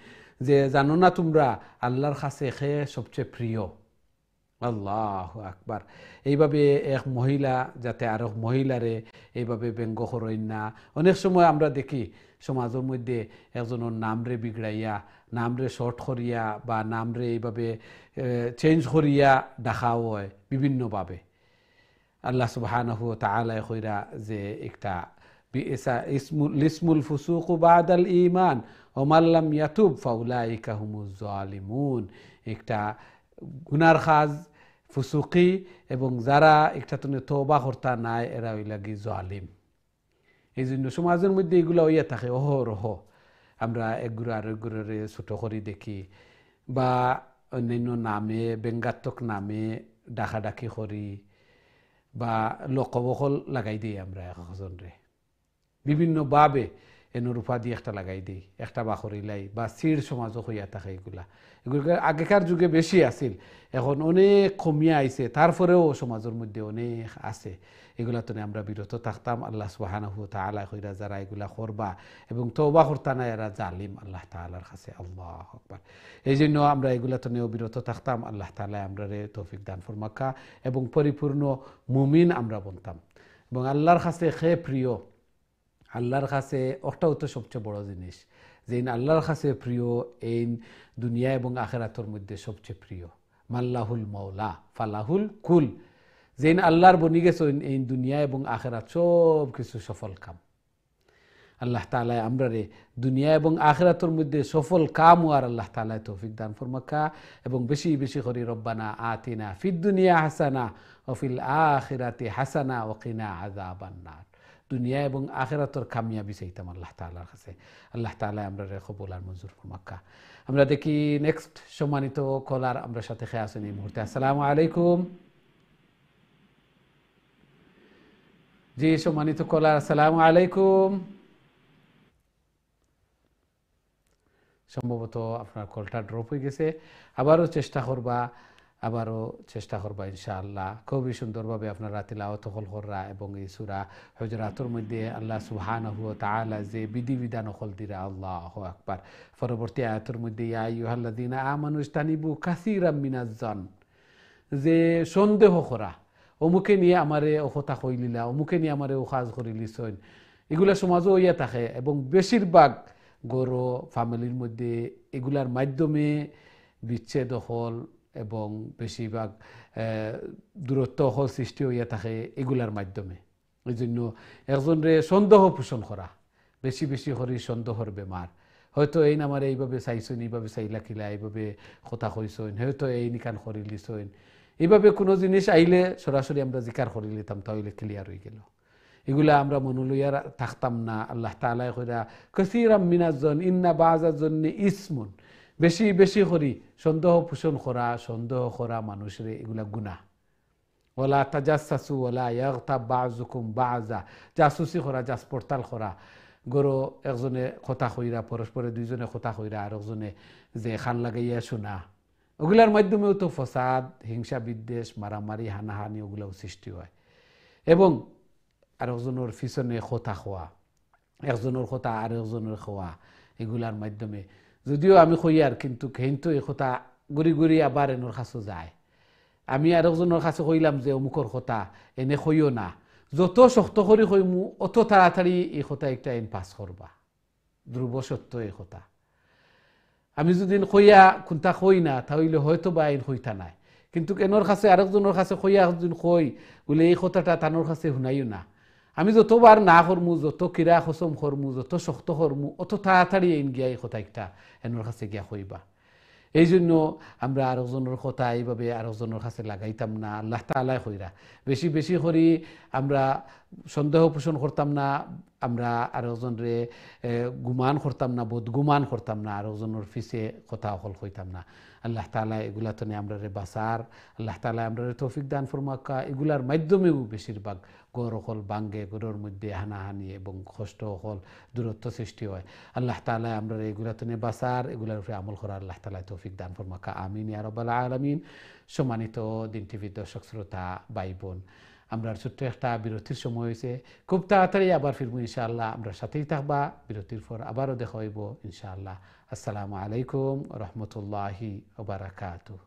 যে জানো না তোমরা আল্লাহর কাছে খে সবচেয়ে প্রিয়। আল্লাহু আকবার। এইভাবে এক মহিলা যাতে আর এক মহিলারে এইভাবে ব্যঙ্গ করেন না। অনেক সময় আমরা দেখি সমাজের মধ্যে একজনের নামরে বিগড়াইয়া, নামরে শর্ট করিয়া বা নামরে এইভাবে চেঞ্জ করিয়া দেখাও হয় বিভিন্নভাবে। আল্লাহ সুবহানাহু ওয়া তাআলা কইরা যে একটা বিএসা ইসমুল ফুসুক বাদাল ঈমান ওয়া মান লাম ইয়াতুব ফাউলাইকা হুমুজ জালিমুন। একটা গুনার কাজ ফুসুকি এবং যারা একটা তুমি তওবা করতা নাই এরা হইলাগি জালিম। এই জন্য সমাজের মধ্যে এগুলো হইয়া থাকে অহরহ। আমরা একগুলো আর একগুলোরে ছোট করি দেখি বা অন্যান্য নামে ব্যঙ্গাত্মক নামে ডাকাডাকি করি বা লোকবকল লাগাই দিই আমরা একজনরে বিভিন্নভাবে এনোর উপাধি একটা লাগাই দিই, একটা বাখরিলাই বা সির সমাজও হইয়া থাকে। এগুলো আগেকার যুগে বেশি আছিল, এখন অনেক কমিয়া আইছে, তারপরেও সমাজের মধ্যে অনেক আছে। এগুলা তো আমরা বিরত থাকতাম। আল্লাহ সুবহানাহু ওয়া তাআলা কইরা যারা এগুলা করবা এবং তওবা করতা না এরা জালিম আল্লাহ তাআলার কাছে। আল্লাহু আকবার। এই জন্য আমরা এগুলা তো বিরত থাকতাম। আল্লাহ তাআলা আমরারে তৌফিক দান ফরমাক্কা এবং পরিপূর্ণ মুমিন আমরা বনতাম। এবং আল্লাহর কাছে খে প্রিয়, আল্লাহর কাছে ওটাও তো সবচেয়ে বড় জিনিস, যে আল্লাহর কাছে প্রিয় এই দুনিয়া এবং আখিরাতের মধ্যে সবচেয়ে প্রিয়। মাল্লাহুল মাওলা ফালাহুল কুল, যে আল্লাহর বনি গেছে এই দুনিয়া এবং আখিরাত সব কিছু সফল কাম। আল্লাহ তাআলা আমরারে দুনিয়া এবং আখিরাতের মধ্যে সফল কাম আর আল্লাহ তাআলা তৌফিক দান ফরমাকা, এবং বেশি বেশি করে রব্বানা আতিনা ফিদ দুনিয়া হাসানা ওয়া ফিল আখিরাতি হাসানা ওয়া কিনা আযাবান নার। দুনিয়া এবং আখিরাতের কামিয়াবি চাইতাম আল্লাহ তাআলার কাছে। আল্লাহ তাআলা আমরারে কবুল আর মঞ্জুর ফরমাকা। আমরা দেখি নেক্সট সম্মানিত কলার আমরা সাথে খেয়ে আসেন এই মুহূর্তে। আসসালামু আলাইকুম। জি সম্মানিত কলার, আসসালামু আলাইকুম। সম্ভবত আপনার কলটা ড্রপ হয়ে গেছে, আবারও চেষ্টা করবা ইনশাআল্লাহ। খুবই সুন্দরভাবে আপনারা তিলাওয়াত কররা, এবং এই সূরা হুজরাতের মধ্যে আল্লাহ সুবহানাহু ওয়া তাআলা যে বিধিবিধান দিরা, আল্লাহু আকবার। পরবর্তী আয়াতের মধ্যে ইয়া আইয়ুহাল্লাযীনা আমানু ইজতানিবু কাসীরাম মিনাজ জান, যে সন্দেহ করা, অমুকে নিয়ে আমারে ও কথা কইলিলা, অমুকে নিয়ে আমারে ও কাজ করিলিছইন, এগুলা সমাজও ইয়া থাকে, এবং বেশিরভাগ গরো ফ্যামিলির মধ্যে এগুলার মাধ্যমে বিচ্ছেদ হল এবং বেশিরভাগ দূরত্ব হল সৃষ্টি হইয়া থাকে এগুলার মাধ্যমে। এই জন্য একজনরে সন্দেহ পোষণ করা, বেশি বেশি করে সন্দেহর বেমার, হয়তো এই নামারে এইভাবে চাইছইন, এইভাবে চাইলা কিলা, এইভাবে কথা কইছইন, হয়তো এই নিকান করিলিছইন, এইভাবে কোনো জিনিস আইলে সরাসরি আমরা জিকার করি লিতাম, তাহলে ক্লিয়ার হয়ে গেল। এগুলা আমরা মনে লইয়া থাকতাম না। আল্লাহ তাআলা কইরা কাসীরাম মিনাজ-জান ইন্না বাযাজ-জান্নি ইসমুন, বেশি বেশি করি সন্দেহ পোষণ করা, সন্দেহ করা মানুষের এগুলা গুনাহ। ওয়ালা তাজাসসু ওয়ালা ইয়াগতাব বাযুকুম বাযা, জাসুসি করা, জাস পড়তাল করা, গরো একজনে কথা কইরা, পরস্পরে দুইজনে কথা কইরা আর একজনে যে খান লাগাইয়া শোনা, ওগুলার মাধ্যমেও তো ফসাদ, হিংসা বিদ্বেষ, মারামারি, হানাহানি ওগুলাও সৃষ্টি হয়। এবং আরেকজনের পিছনে কথা খোয়া, একজনের কথা আর একজনের খোয়া, এগুলার মাধ্যমে যদিও আমি কইয়ার কিন্তু এই কথা ঘুরি ঘুরি আবার এনোর কাছে যায়। আমি আরেকজনের কাছে কইলাম যে অমুকর কথা, এনে কইও না, যত শক্ত করে কইমু অত তাড়াতাড়ি এই কথা একটা এন পাস করবা, ধ্রুব সত্য এই কথা। আমি যদি কইয়া কোনটা কই না, তাহলে হয়তো বা আইন কইতা নাই, কিন্তু এনোর কাছে আরেকজনের কাছে কইয়া যদি কই বলে এই কথাটা তানোর কাছে শুনাইও না, আমি যতবার না করমু, যত কিরা খসম করমু, যত শক্ত করমু, অত তাড়াতাড়ি এন গিয়া এই কথা একটা এনোর কাছে গিয়া কইবা। এই জন্য আমরা আরেকজনের কথা এইভাবে আরেকজনের কাছে লাগাইতাম না। আল্লাহ তাআলা কইরা বেশি বেশি করি আমরা সন্দেহ পোষণ করতাম না, আমরা আরেকজনরে গুমান করতাম না, বদগুমান করতাম না, আরেকজনের পিছে কথা অকল কইতাম না। আল্লাহ তাআলা এগুলা তো আমরা রে বাসার, আল্লাহ তাআলা আমরা তৌফিক দান ফরমাকা। এগুলার মাধ্যমেও বেশিরভাগ গড় অকল বাঙ্গে, গড়ের মধ্যে হানাহানি এবং কষ্ট অকল দূরত্ব সৃষ্টি হয়। আল্লাহ তাআলা আমরা এগুলা তো বাসার, এগুলার উপরে আমল করা আল্লাহ তাআলা তৌফিক দান ফরমাকা। আমিন ইয়া রাব্বাল আলামিন। সম্মানিত দিন টিভি দর্শক শ্রোতা ভাই বোন, আমরা ছোট্ট একটা বিরতির সময় হয়েছে, খুব তাড়াতাড়ি আবার ফিরবো ইনশাআল্লাহ। আমরা সাথেই থাকবা, বিরতির পর আবারও দেখা হইব ইনশাআল্লাহ। আসসালামু আলাইকুম ওয়া রাহমাতুল্লাহি ওয়া বারাকাতুহু।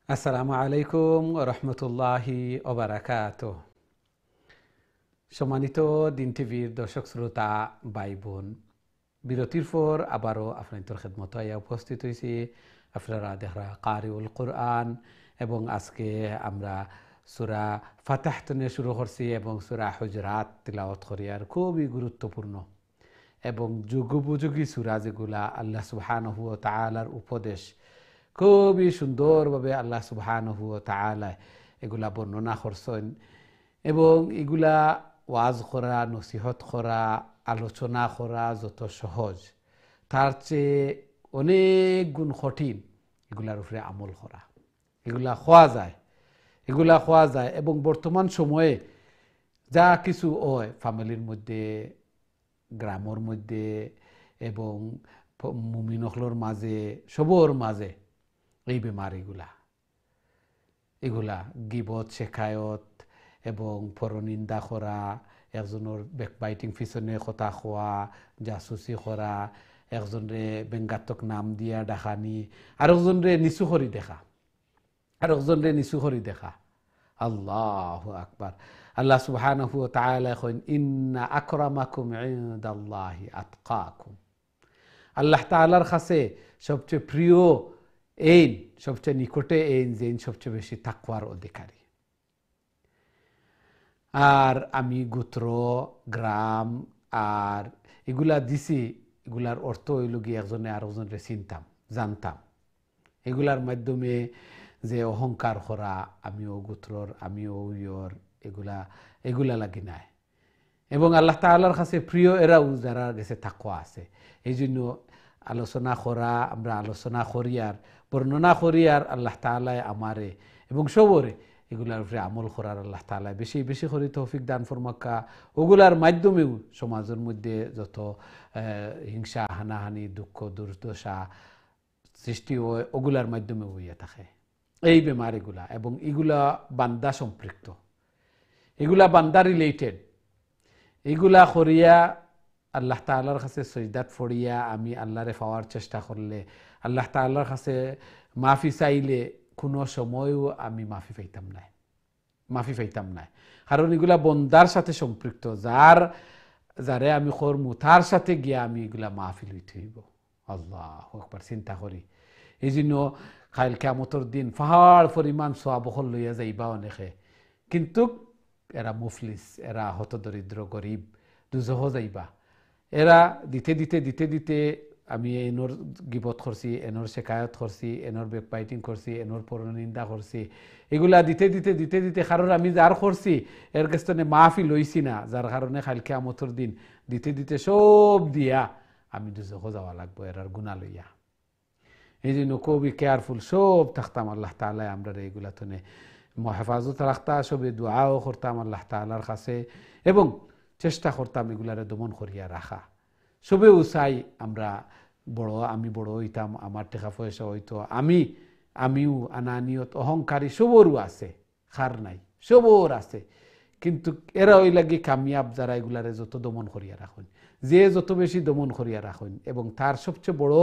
আসসালামু আলাইকুম ওয়া রাহমাতুল্লাহি ওয়া বারাকাতুহু। সম্মানিত দিন টিভির দর্শক শ্রোতা ভাই বোন, বিরতির পর আবারও আপনাদের খেদমত আয়া উপস্থিত হয়েছি। আপনারা দেখরা কারিউল কোরআন, এবং আজকে আমরা সূরা ফাতিহা থেকে শুরু করছি এবং সূরা হুজরাত তিলাওয়াত করি। আর খুবই গুরুত্বপূর্ণ এবং যুগোপযোগী সূরা, যেগুলা আল্লাহ সুবহানাহু ওয়া তাআলার উপদেশ, খুবই সুন্দরভাবে আল্লাহ সুবহানাহু ওয়া তাআলা এগুলা বর্ণনা করছেন। এবং এগুলা ওয়াজ করা, নসিহত করা, আলোচনা করা যত সহজ, তার চেয়ে অনেক গুণ কঠিন এগুলার উপরে আমল করা। এগুলা খোয়া যায় এবং বর্তমান সময়ে যা কিছু হয় ফ্যামিলির মধ্যে, গ্রামের মধ্যে এবং মুমিনহলর মাঝে, সবর মাঝে এই বেমার এগুলা গিবত, শেখায়ত এবং পরনিন্দা করা, একজনের ব্যাকবাইটিং পিছনে কথা খোয়া, জাসুসি করা, একজনে ব্যঙ্গাত্মক নাম দিয়া ডাকানি, আরেকজনরে নিচু করি দেখা, আরেকজনরে নিচু করি দেখা। আল্লাহু আকবার। আল্লাহ সুবহানাহু ওয়া তাআলা কইন ইন্না আকরামাকুম ইনদাল্লাহি আতকাকুম। আল্লাহ তাআলার কাছে সবচেয়ে প্রিয় এইন, সবচেয়ে নিকটে এইন যেইন সবচেয়ে বেশি তাকওয়ার অধিকারী। আর আমি গোত্র, গ্রাম আর এগুলা দিছি, এগুলার অর্থ হইল গিয়ে একজনে আরেকজনরে চিনতাম, জানতাম। এগুলার মাধ্যমে যে অহংকার করা, আমিও গোত্রর, আমিও ইয়র, এগুলা লাগি নাই। এবং আল্লাহ তাআলার কাছে প্রিয় এরাও যারা গেছে তাকওয়া আছে। এই জন্য আলোচনা করা, আমরা আলোচনা করি আর বর্ণনা করি আর আল্লাহ তাআলাই আমারে এবং সবরে এগুলার উপরে আমল করার আল্লাহ তাআলা বেশি বেশি করে তৌফিক দান ফরমাক্কা। ওগুলার মাধ্যমেও সমাজের মধ্যে যত হিংসা, হানাহানি, দুঃখ, দুর্দশা সৃষ্টি হয়, ওগুলার মাধ্যমে হইয়া থাকে এই বেমার এগুলা। এবং এগুলা বান্দা সম্পৃক্ত, এগুলা বান্দা রিলেটেড। এগুলা করিয়া আল্লাহ তাআলার কাছে সজদাত ফড়িয়া আমি আল্লাহরে পাওয়ার চেষ্টা করলে, আল্লাহ তাআলার কাছে মাফি চাইলে কোনো সময়ও আমি মাফি পাইতাম না। কারণ এগুলা বন্দার সাথে সম্পৃক্ত। যারে আমি করমু তার সাথে গিয়া আমি এগুলা মাফি লইতে হইব। আল্লাহু আকবার। চিন্তা করি। এই জন্য কাল কিয়ামতের দিন পাহাড় পরিমাণ সওয়াব লইয়া যাইবা অনেকে, কিন্তু এরা মুফলিস, এরা হতদরিদ্র গরিব, দুজহ যাইবা। এরা দিতে দিতে দিতে দিতে আমি এনর গিবত করছি, এনর শেকায়ত করছি, এনর ব্যাকবাইটিং করছি, এনর পরনিন্দা করছি, এগুলা দিতে দিতে দিতে দিতে কারণ আমি যার করছি এর কাছে মাফি লইছি না, যার কারণে কাল কিয়ামতের দিন দিতে দিতে সব দিয়া আমি দুজহ যাওয়া লাগবো এরার গুনাহ লইয়া। এই জন্য খুবই কেয়ারফুল সব থাকতাম। আল্লাহ তাআলা আমরা এইগুলা তো হেফাজত রাখতা, সবে দোয়াও করতাম আল্লাহ তাআলার কাছে এবং চেষ্টা করতাম এগুলারে দমন করিয়া রাখা। সবেও চাই আমি বড় হইতাম, আমার টাকা পয়সা হইতো, আমিও আনানিয়ত অহংকারী সবরও আছে, খার নাই, সবর আছে। কিন্তু এরা ওই লাগি কামিয়াব যারা এগুলারে যত দমন করিয়া রাখুন, যে যত বেশি দমন করিয়া রাখুন। এবং তার সবচেয়ে বড়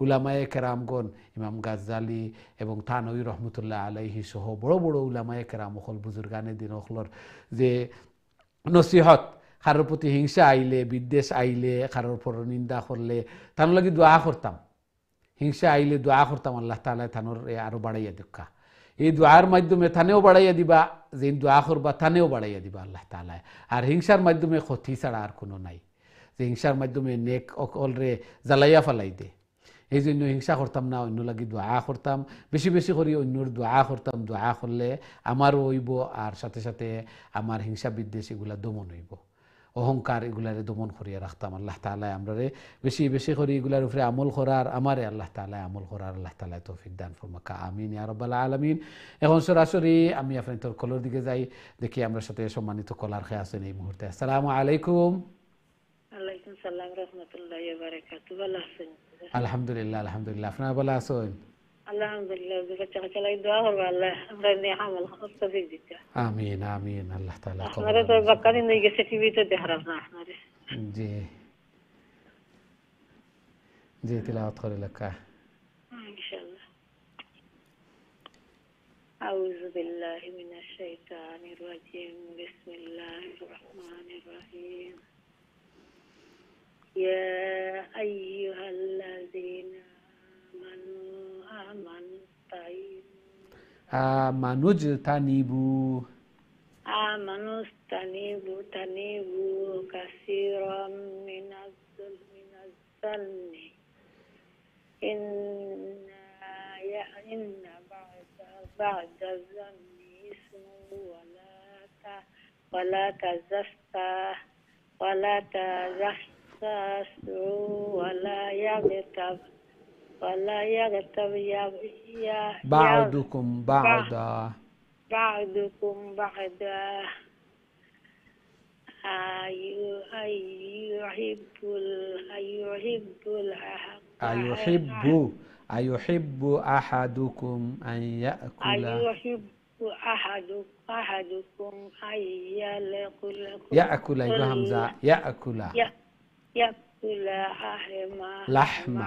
উলামায়ে কেরামগণ ইমাম গাজ্জালি এবং থানভী রহমতুল্লাহ আলাইহি সহ বড় বড় উলামায়ে কেরাম হল বুজুর্গানে দিন হলর যে নসিহত, কারোর প্রতি হিংসা আইলে, বিদ্বেষ আইলে, কারোর পর নিন্দা করলে তার লাগি দোয়া করতাম। হিংসা আইলে দোয়া করতাম আল্লাহ তাআলা থানোর আরো বাড়াইয়া দেখা। এই দোয়ার মাধ্যমে থানেও বাড়াইয়া দিবা, যে দোয়া করবা থানেও বাড়াইয়া দিবা আল্লাহ তাআলা। আর হিংসার মাধ্যমে ক্ষতি ছাড়া আর কোনো নাই, যে হিংসার মাধ্যমে নেক অকলরে জ্বালাইয়া ফেলাই দে। এই জন্য হিংসা করতাম না, অন্য লাগি দোয়া করতাম, বেশি বেশি করে অন্যর দোয়া করতাম। দোয়া করলে আমারও হইব আর সাথে সাথে আমার হিংসা বিদ্বেষ এগুলা দমন হইব, অহংকার এগুলারে দমন করিয়া রাখতাম। আল্লাহ তাআলা আমরারে বেশি বেশি করে এগুলার উপরে আমল করার, আমারে আল্লাহ তাআলা আমল করার আল্লাহ তাআলা তৌফিক দান ফরমাকা। আমিন ইয়া রাব্বাল আলামিন। এখন সরাসরি আমি আপনাদের কলর দিকে যাই, দেখি আমরা সাথে সম্মানিত কলার খেয়ে আছেন এই মুহূর্তে। আসসালামু আলাইকুম। ওয়ালাইকুম সালাম রাহমাতুল্লাহি ওয়া বারাকাতুহু। ভালো আছেন? আলহামদুলিল্লাহ, আলহামদুলিল্লাহ। আপনারা ভালো আছেন? আলহামদুলিল্লাহ। বাচ্চা চালাই দোয়া করবা আল্লাহ আমরা নিয়ে আমল তৌফিক দিতে। আমিন আমিন। আল্লাহ তাআলা আপনারা তো বাক্কারি নিয়ে গেছে, টিভিতে দেখারাম না আপনারে। জি জি, তিলাওয়াত করে লেখা ইনশাআল্লাহ। আউযু বিল্লাহি মিনাশ শাইতানির রাজিম। বিসমিল্লাহির রহমানির রহিম। ইয়া আইয়ুহাল্লাযীনা আমানুজতানিবু কাসীরাম মিনাজ-যান্নি ইন্না বা'দা-যান্নি ইসমুন ওয়ালা তাজাসসু ওয়ালা يغتب بعضكم بعضا أيحب أحدكم أن يأكل أحدكم أن يأكل أيها همزة يأكل يأكل لحم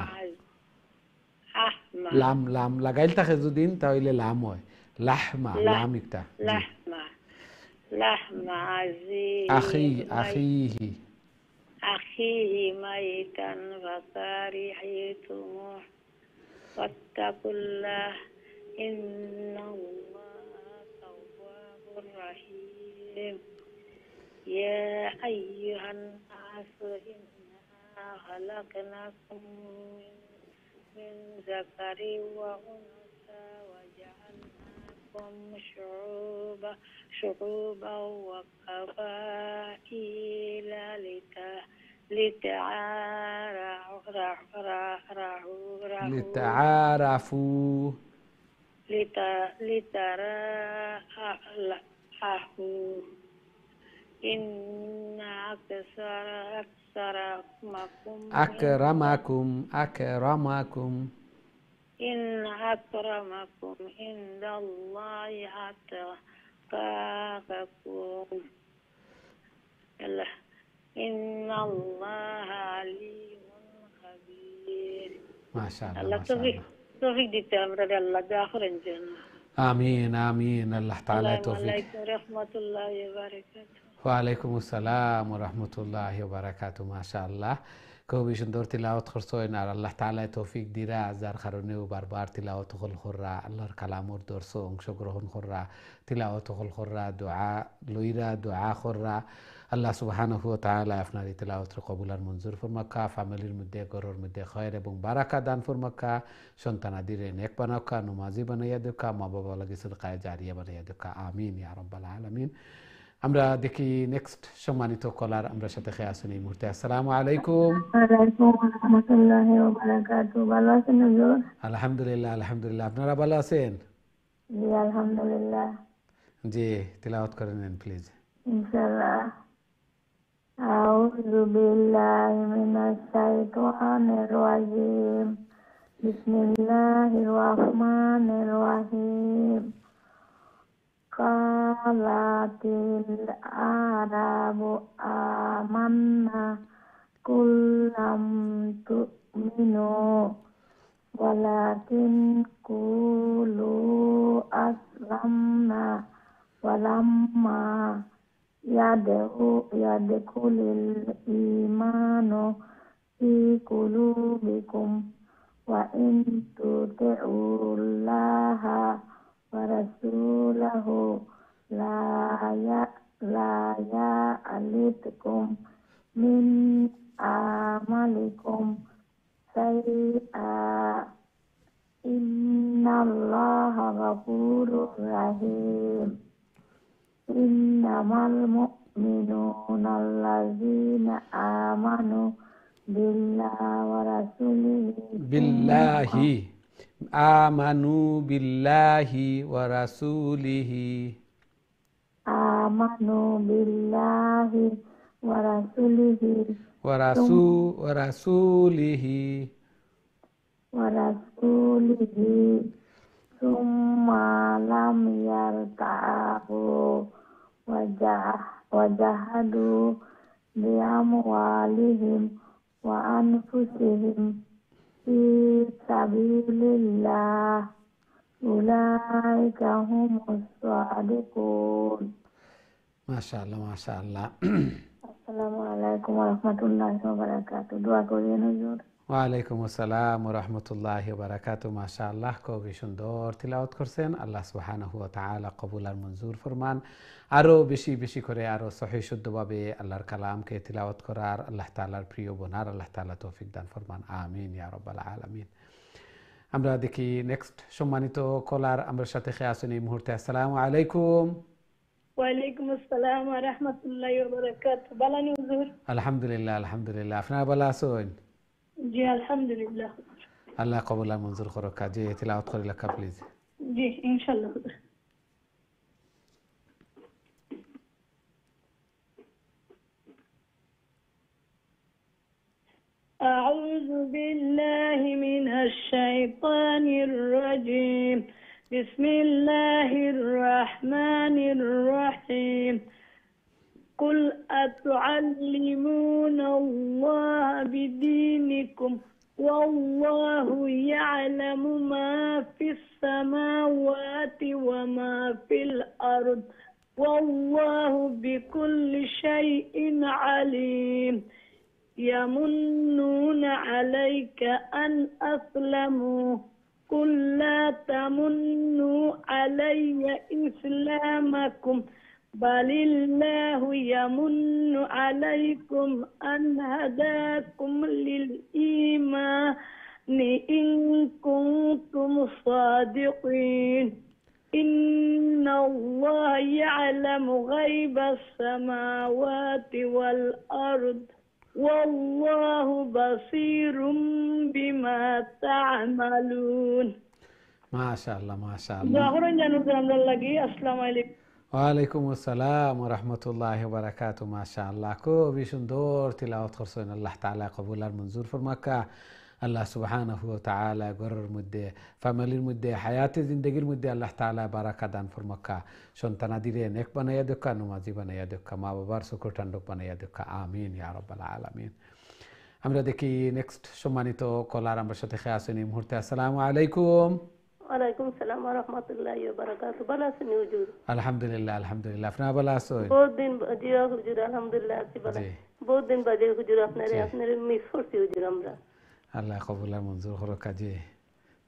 লাম লাগাইল থাকে যদিন তাহলে লাম হয় লাহমা লাম একটা জি لحم أخيه ميتا فكرهتموه واتقوا الله إن الله تواب رحيم يا أيها الناس إنا خلقناكم من ذكر وأنثى وجعلناكم شعوبا وقبائل لتعارفوا لتراءوا إن أكرمكم إن أكرمكم عند الله أتقاكم إن الله عليم خبير ما شاء الله الله توفيق دي تامر الله داخل الجنة آمين آمين الله تعالى توفيق عليكم ورحمة الله وبركاته ওয়ালাইকুম আসসালাম ওয়া রাহমাতুল্লাহি ওয়া বারাকাতুহু মাশাআল্লাহ খুবই সুন্দর তিলাওয়াত করছেন আর আল্লাহ তাআলা তৌফিক দিরা যার কারণে বারবার তিলাওয়াত কররা আল্লাহর কালামর দর্শ অংশগ্রহণ কররা তিলাওয়াত কররা দোয়া লইরা দোয়া কররা আল্লাহ সুবহানাহু ওয়া তাআলা আপনার তিলাওয়াত কবুল আর মঞ্জুর ফরমাক্কা ফ্যামিলির মধ্যে ঘরের মধ্যে খয়র এবং বারাকা দান ফরমাক্কা সন্তানাদির নেক বানাক্কা নমাজি বানাইয়া দেখা মা বাবা লাগি সদকায়ে জারিয়া বানাইয়া দেখা আমিন ইয়া রাব্বাল আলামিন আমরা দেখি নেক্সট সম্মানিত কলার আমরা সাথে খেয়ে আসুন এই মুহূর্তে আসসালামু আলাইকুম রাহমাতুল্লাহি ওয়া বারাকাতুহু ভালো আছেন হুজুর আলহামদুলিল্লাহ আলহামদুলিল্লাহ আপনারা ভালো আছেন জি আলহামদুলিল্লাহ জি তিলাওয়াত করে নেন প্লিজ ইনশাআল্লাহ আউযু বিল্লাহি মিনাশ শাইতানির রাজিম বিসমিল্লাহির রহমানির রহিম qalatil arabu amanna kullam tu'minu walakin qulu aslamna walamma yadkhulul imanu fi qulubikum wa in tuti'ullaha wa rasulahu la ya'alitkum min amalikum sayyi'a innallaha ghafurur rahim innamal mu'minuna allazina amanu billahi wa rasulihi آمنوا بالله ورسوله آمنوا بالله ورسوله ثم لم يرتابوا وجاهدوا بأموالهم وأنفسهم في سبيل الله أولئك هم الصادقون ما شاء الله ما شاء الله السلام عليكم ورحمة الله وبركاته دعا করিয়েন হুজুর ওয়ালাইকুম আসসালাম ওয়া রাহমাতুল্লাহি ওয়া বারাকাতুহু মাশাআল্লাহ খুবই সুন্দর তিলাওয়াত করছেন আল্লাহ সুবহানাহু ওয়া তাআলা কবুল আর মঞ্জুর ফরমান আরো বেশি বেশি করে আরো সহিহ শুদ্ধভাবে আল্লাহর কালামকে তিলাওয়াত করার আল্লাহ তাআলার প্রিয় বনার আল্লাহ তাআলা তৌফিক দান ফরমান আমিন ইয়া রাব্বাল আলামিন আমরা দেখি নেক্সট সম্মানিত কলার আমরা সাথে খেয়ে আসুন এই মুহূর্তে আসসালামু আলাইকুম ওয়ালাইকুম আসসালাম ওয়া রাহমাতুল্লাহি ওয়া বারাকাতুহু বালানি হুজুর আলহামদুলিল্লাহ আলহামদুলিল্লাহ আপনারা ভালো আছেন জি আলহামদুলিল্লাহ আল্লাহ কবুল আর মঞ্জুর করুক জি তিলাওয়াত করে লেখা প্লিজ জি ইনশাআল্লাহ أعوذ بالله من الشيطان الرجيم بسم الله الرحمن الرحيم قل أتعلمون الله بدينكم والله يعلم ما في السماوات وما في الأرض والله بكل شيء عليم يمنون عليك أن أسلموا قل لا تمنوا علي إسلامكم بل الله يمن عليكم أن هداكم للإيمان إن كنتم صادقين إن الله يعلم غيب السماوات والأرض والله بصير بما تعملون ما شاء الله ما شاء الله ظاهرا جنود الله السلام عليكم ওয়ালাইকুম আসসালাম ওয়া রাহমাতুল্লাহি ওয়া বারাকাতুহু মাশাআল্লাহ খুবই সুন্দর তিলাওয়াত করছেন আল্লাহ তাআলা কবুল আর মঞ্জুর ফরমাকা আল্লাহ সুবহানাহু ওয়া তাআলা ঘরের মধ্যে ফ্যামিলির মধ্যে হায়াতে জিন্দেগির মধ্যে আল্লাহ তাআলা বারাকা দান ফরমাকা সন্তানাদিরে নেক বানাইয়া দেখা নমাজি বানাইয়া দেখা মা বাবার শুকর টান্ডক বানাইয়া দেখা আমিন ইয়া রাব্বাল আলামিন আমরা দেখি নেক্সট সম্মানিত কলার আমার সাথে খেয়ে আসেন এই মুহূর্তে আসসালামু আলাইকুম ওয়ালাইকুম সালাম ওয়া রাহমাতুল্লাহি ওয়া বারাকাতুহু ভালো আছেন হুজুর আলহামদুলিল্লাহ আলহামদুলিল্লাহ আপনি ভালো আছেন বহুত দিন জিয়া হুজুর আলহামদুলিল্লাহ আছি ভালো বহুত দিন বাদে হুজুর আপনারে মিস করছি হুজুর আমরা আল্লাহ কবুল আর মঞ্জুর করুক কাজে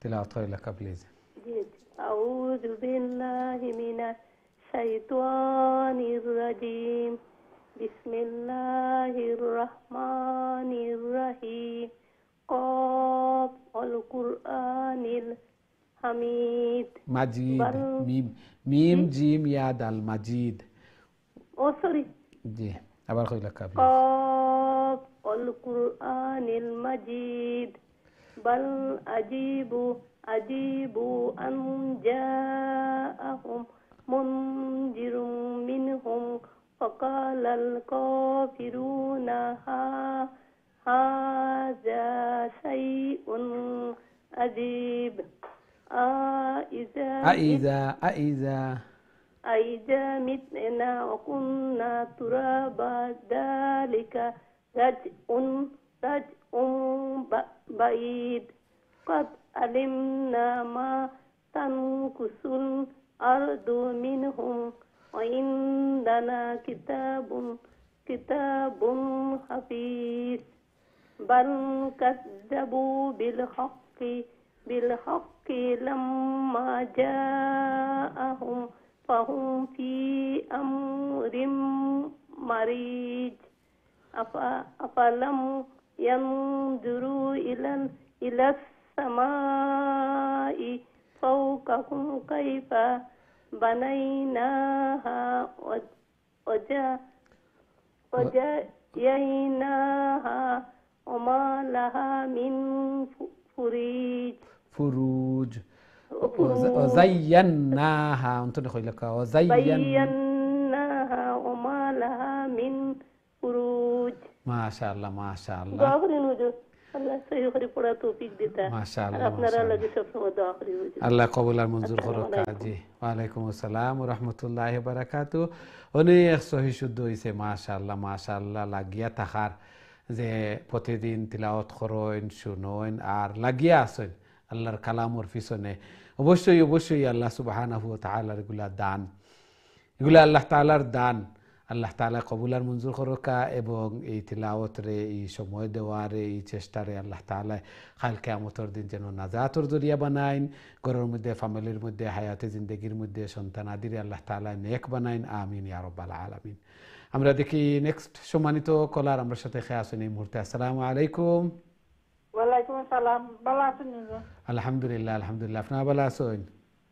তিলাওয়াত করিলা প্লিজ জি আউযু বিল্লাহি মিনাশ শাইতানির রাজিম বিসমিল্লাহির রহমানির রহিম قاف القرآن الحميد مجيد ميم جيم يا دال مجيد سوري জি আবার কইলা কাবলি قاف القرآن المجيد بل أجيبوا أن جاءهم منذر منهم فقال الكافرون هذا شيء عجيب أإذا متنا وكنا ترابا ذلك رجع بعيد قد علمنا ما تنقص الأرض منهم وعندنا كتاب حفيظ بل كذبوا بالحق لما جاءهم فهم في أمر مريج أفلم ينظروا إلى السماء فوقهم كيف بنيناها وزيناها وما لها من فروج وزيناها انتو نخوي لك وزيناها وما لها من فروج ما شاء الله ما شاء الله আল্লাহ সহি করে পড়া তৌফিক দিতা মাশাআল্লাহ আপনারা লাগি সব সময় দোয়া করি আল্লাহ কবুল আর মঞ্জুর করুক জি ওয়ালাইকুম আসসালাম ওয়া রাহমাতুল্লাহি ওয়া বারাকাতুহু অনেক সহি শুদ্ধ হইছে মাশাআল্লাহ মাশাআল্লাহ লাগিয়া থাকার যে প্রতিদিন তিলাওয়াত করেন শুনেন আর লাগিয়া আছেন আল্লাহর কালামর পিছনে অবশ্যই অবশ্যই আল্লাহ সুবহানাহু ওয়া তাআলার এগুলা দান এগুলা আল্লাহ তাআলার দান আল্লাহ তাআলা কবুল আর মঞ্জুর করুকা এবং এই তিলাওয়াতরে এই সময় দেওয়ারে এই চেষ্টারে আল্লাহ তাআলা কাল কিয়ামতের দিন যেন নাজাতের জরিয়া বানাইন ঘরের মধ্যে ফ্যামিলির মধ্যে হায়াতে জিন্দেগির মধ্যে সন্তানাদিরে আল্লাহ তাআলা নেক বানাইন আমিন ইয়া রাব্বাল আলামিন আমরা দেখি নেক্সট সম্মানিত কলার আমরা সাথে খেয়ে আসেন এই মুহূর্তে আসসালামু আলাইকুম ওয়ালাইকুম আসসালাম ভালো আছেন আলহামদুলিল্লাহ আলহামদুলিল্লাহ আপনি ভালো আছেন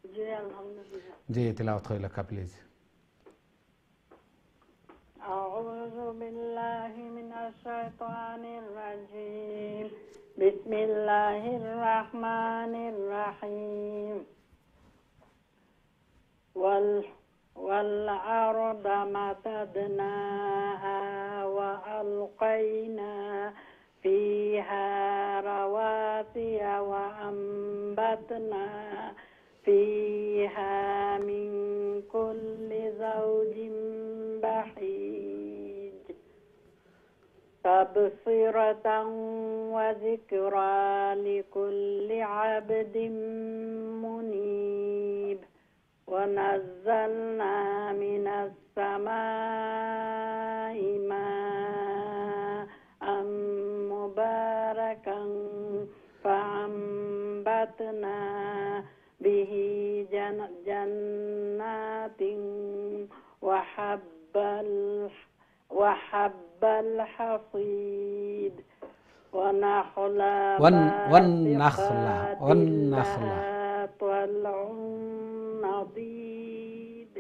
জি আলহামদুলিল্লাহ জি তিলাওয়াত কইলা প্লিজ أعوذ بالله من الشيطان الرجيم بسم الله الرحمن الرحيم والأرض مددناها وألقينا فيها رواسي وأنبتنا فيها من كل زوج بهيج تبصرة وذكرى لكل عبد منيب ونزلنا من السماء ماء مباركا فأنبتنا به جنات وحب الحصيد ونخلا باسقات طلع نضيد